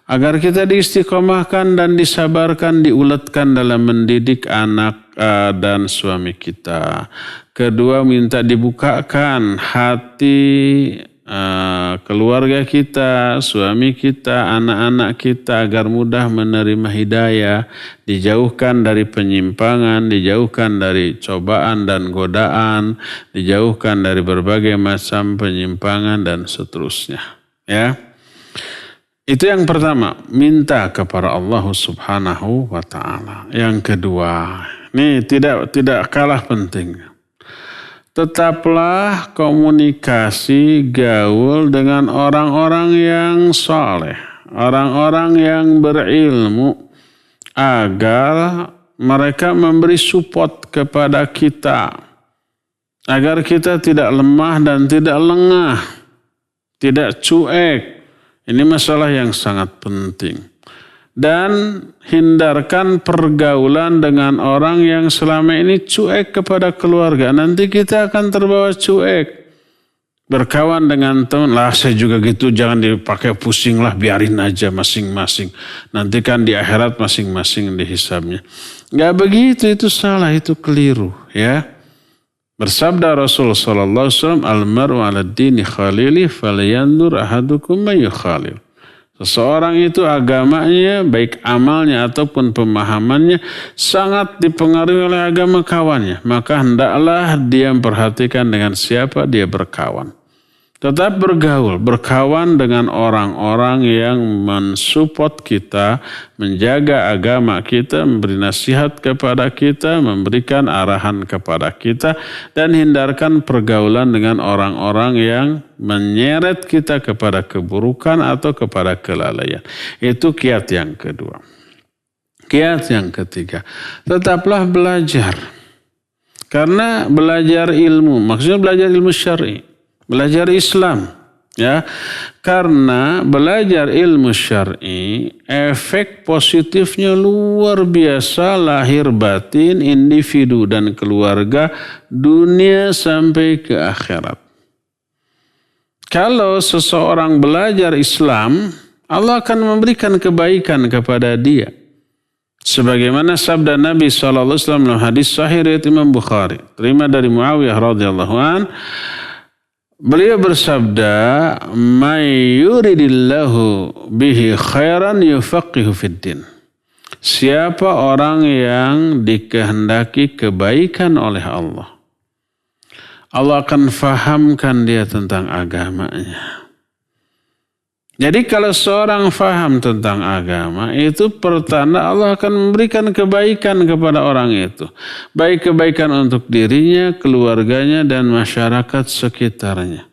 agar kita diistiqomahkan dan disabarkan, diuletkan dalam mendidik anak dan suami kita. Kedua, minta dibukakan hati keluarga kita, suami kita, anak-anak kita agar mudah menerima hidayah, dijauhkan dari penyimpangan, dijauhkan dari cobaan dan godaan, dijauhkan dari berbagai macam penyimpangan dan seterusnya. Ya. Itu yang pertama, minta kepada Allah Subhanahu wa taala. Yang kedua, ini tidak kalah penting. Tetaplah komunikasi, gaul dengan orang-orang yang saleh, orang-orang yang berilmu, agar mereka memberi support kepada kita, agar kita tidak lemah dan tidak lengah, tidak cuek. Ini masalah yang sangat penting. Dan hindarkan pergaulan dengan orang yang selama ini cuek kepada keluarga. Nanti kita akan terbawa cuek. Berkawan dengan teman, lah saya juga gitu, jangan dipakai pusing lah, biarin aja masing-masing. Nanti kan di akhirat masing-masing dihisabnya. Gak begitu, itu salah, itu keliru ya. Bersabda Rasul sallallahu alaihi wasallam, al-mar'u 'ala dini khalili falyanzur ahadukum may yukhalil. Seseorang itu agamanya, baik amalnya ataupun pemahamannya, sangat dipengaruhi oleh agama kawannya. Maka hendaklah dia memperhatikan dengan siapa dia berkawan. Tetap berkawan dengan orang-orang yang mensupport kita, menjaga agama kita, memberi nasihat kepada kita, memberikan arahan kepada kita, dan hindarkan pergaulan dengan orang-orang yang menyeret kita kepada keburukan atau kepada kelalaian. Itu kiat yang kedua. Kiat yang ketiga, tetaplah belajar. Karena belajar ilmu, maksudnya belajar ilmu syar'i. Belajar Islam ya, karena belajar ilmu syar'i efek positifnya luar biasa, lahir batin individu dan keluarga, dunia sampai ke akhirat. Kalau seseorang belajar Islam, Allah akan memberikan kebaikan kepada dia. Sebagaimana sabda Nabi SAW dalam hadis sahih riwayat Imam Bukhari, terima dari Muawiyah radhiyallahu an. Beliau bersabda, "May yuridillahu bihi khairan yufaqihu fiddin." Siapa orang yang dikehendaki kebaikan oleh Allah, Allah akan fahamkan dia tentang agamanya. Jadi kalau seorang faham tentang agama, itu pertanda Allah akan memberikan kebaikan kepada orang itu. Baik kebaikan untuk dirinya, keluarganya, dan masyarakat sekitarnya.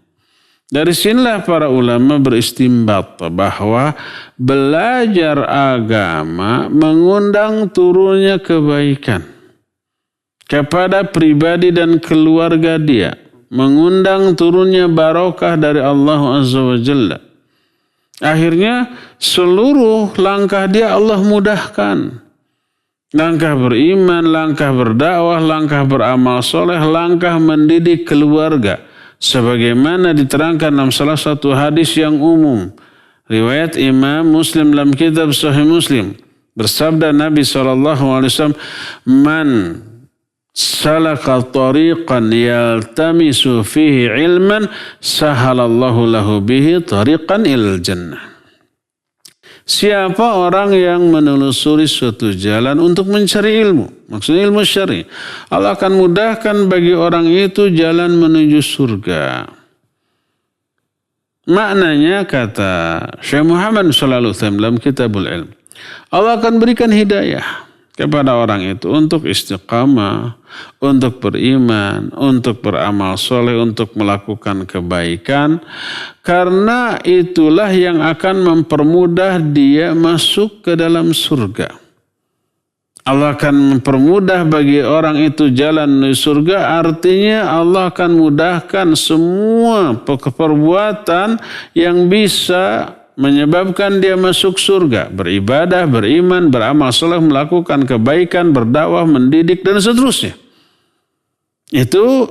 Dari sinilah para ulama beristimbat bahwa belajar agama mengundang turunnya kebaikan kepada pribadi dan keluarga dia, mengundang turunnya barokah dari Allah Azza wa Jalla. Akhirnya seluruh langkah dia Allah mudahkan. Langkah beriman, langkah berdakwah, langkah beramal soleh, langkah mendidik keluarga. Sebagaimana diterangkan dalam salah satu hadis yang umum. Riwayat Imam Muslim dalam kitab Sahih Muslim. Bersabda Nabi SAW, Man salaka tariqan yaltamisu fihi ilman, sahalallahu lahu bihi tariqan ilal jannah. Siapa orang yang menelusuri suatu jalan untuk mencari ilmu, maksudnya ilmu syar'i, Allah akan mudahkan bagi orang itu jalan menuju surga. Maknanya kata Syekh Muhammad sallallahu alaihi wasallam dalam Kitabul Ilm, Allah akan berikan hidayah kepada orang itu untuk istiqamah, untuk beriman, untuk beramal soleh, untuk melakukan kebaikan. Karena itulah yang akan mempermudah dia masuk ke dalam surga. Allah akan mempermudah bagi orang itu jalan menuju surga, artinya Allah akan mudahkan semua perbuatan yang bisa menyebabkan dia masuk surga, beribadah, beriman, beramal soleh, melakukan kebaikan, berdakwah, mendidik, dan seterusnya. Itu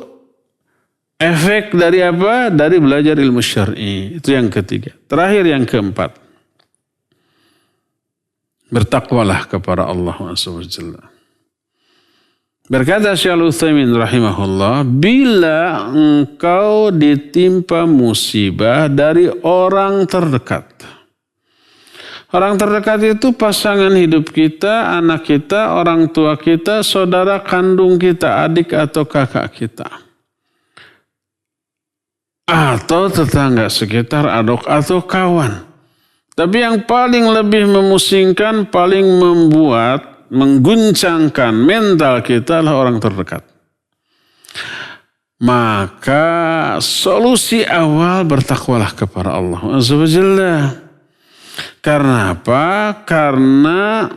efek dari apa? Dari belajar ilmu syar'i. Itu yang ketiga. Terakhir yang keempat. Bertakwalah kepada Allah SWT. Berkata Syekh Al-Utsaimin rahimahullah, bila engkau ditimpa musibah dari orang terdekat. Orang terdekat itu pasangan hidup kita, anak kita, orang tua kita, saudara kandung kita, adik atau kakak kita. Atau tetangga sekitar, atau kawan. Tapi yang paling lebih memusingkan, paling mengguncangkan mental kita adalah orang terdekat. Maka solusi awal bertakwalah kepada Allah Azza wa Jalla. Karena apa? Karena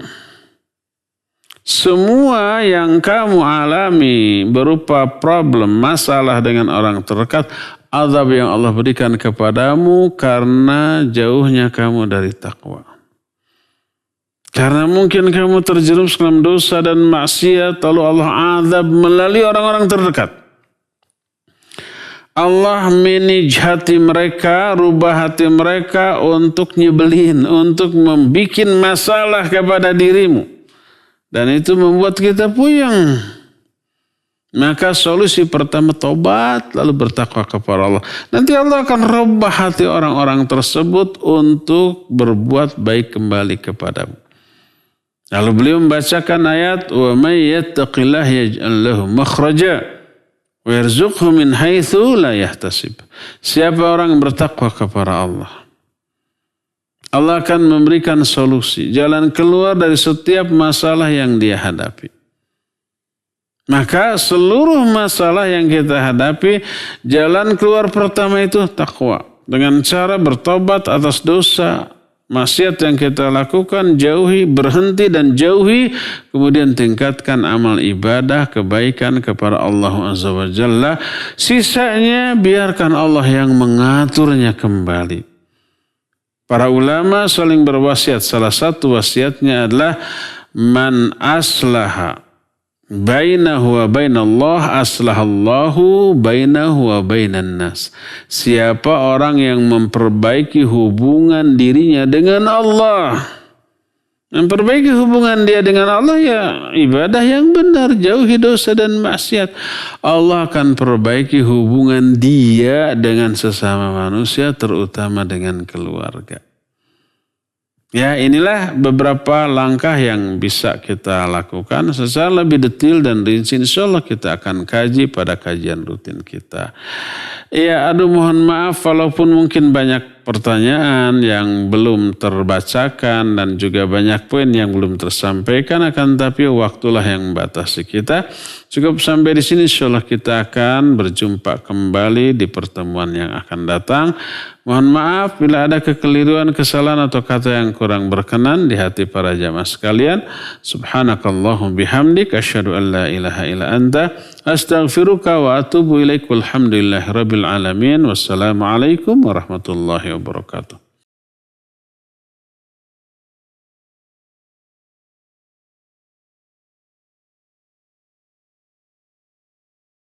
semua yang kamu alami berupa problem, masalah dengan orang terdekat, azab yang Allah berikan kepadamu karena jauhnya kamu dari takwa. Karena mungkin kamu terjerumus dalam dosa dan maksiat, lalu Allah azab melalui orang-orang terdekat. Allah manage hati mereka, rubah hati mereka untuk nyebelin, untuk membuat masalah kepada dirimu. Dan itu membuat kita puyeng. Maka solusi pertama tobat, lalu bertakwa kepada Allah. Nanti Allah akan rubah hati orang-orang tersebut untuk berbuat baik kembali kepadamu. Lalu beliau membacakan ayat, wa may yattaqillaha yaj'al lahu makhraja wa yarzuqhu min haitsu la yahtasib. Siapa orang yang bertakwa kepada Allah, Allah akan memberikan solusi, jalan keluar dari setiap masalah yang dia hadapi. Maka seluruh masalah yang kita hadapi, jalan keluar pertama itu takwa. Dengan cara bertobat atas dosa, maksiat yang kita lakukan, jauhi, berhenti dan jauhi. Kemudian tingkatkan amal ibadah, kebaikan kepada Allah Azza wa Jalla. Sisanya biarkan Allah yang mengaturnya kembali. Para ulama saling berwasiat. Salah satu wasiatnya adalah man aslaha bainahu wa bainallah aslahallahu bainahu wa bainan nas. Siapa orang yang memperbaiki hubungan dirinya dengan Allah, memperbaiki hubungan dia dengan Allah, ya ibadah yang benar, jauhi dosa dan maksiat, Allah akan perbaiki hubungan dia dengan sesama manusia, terutama dengan keluarga. Ya, inilah beberapa langkah yang bisa kita lakukan secara lebih detail dan rinci. Insya Allah kita akan kaji pada kajian rutin kita. Ya, mohon maaf walaupun mungkin banyak pertanyaan yang belum terbacakan dan juga banyak poin yang belum tersampaikan, akan tapi waktulah yang membatasi kita. Cukup sampai di sini, insyaallah kita akan berjumpa kembali di pertemuan yang akan datang. Mohon maaf bila ada kekeliruan, kesalahan atau kata yang kurang berkenan di hati para jamaah sekalian. Subhanakallahum bihamdik asyhadu an la ilaha illa anta astaghfiruka wa atubu ilaik. Walhamdulillahirabbil alamin. Wassalamualaikum warahmatullahi wabarakatuh.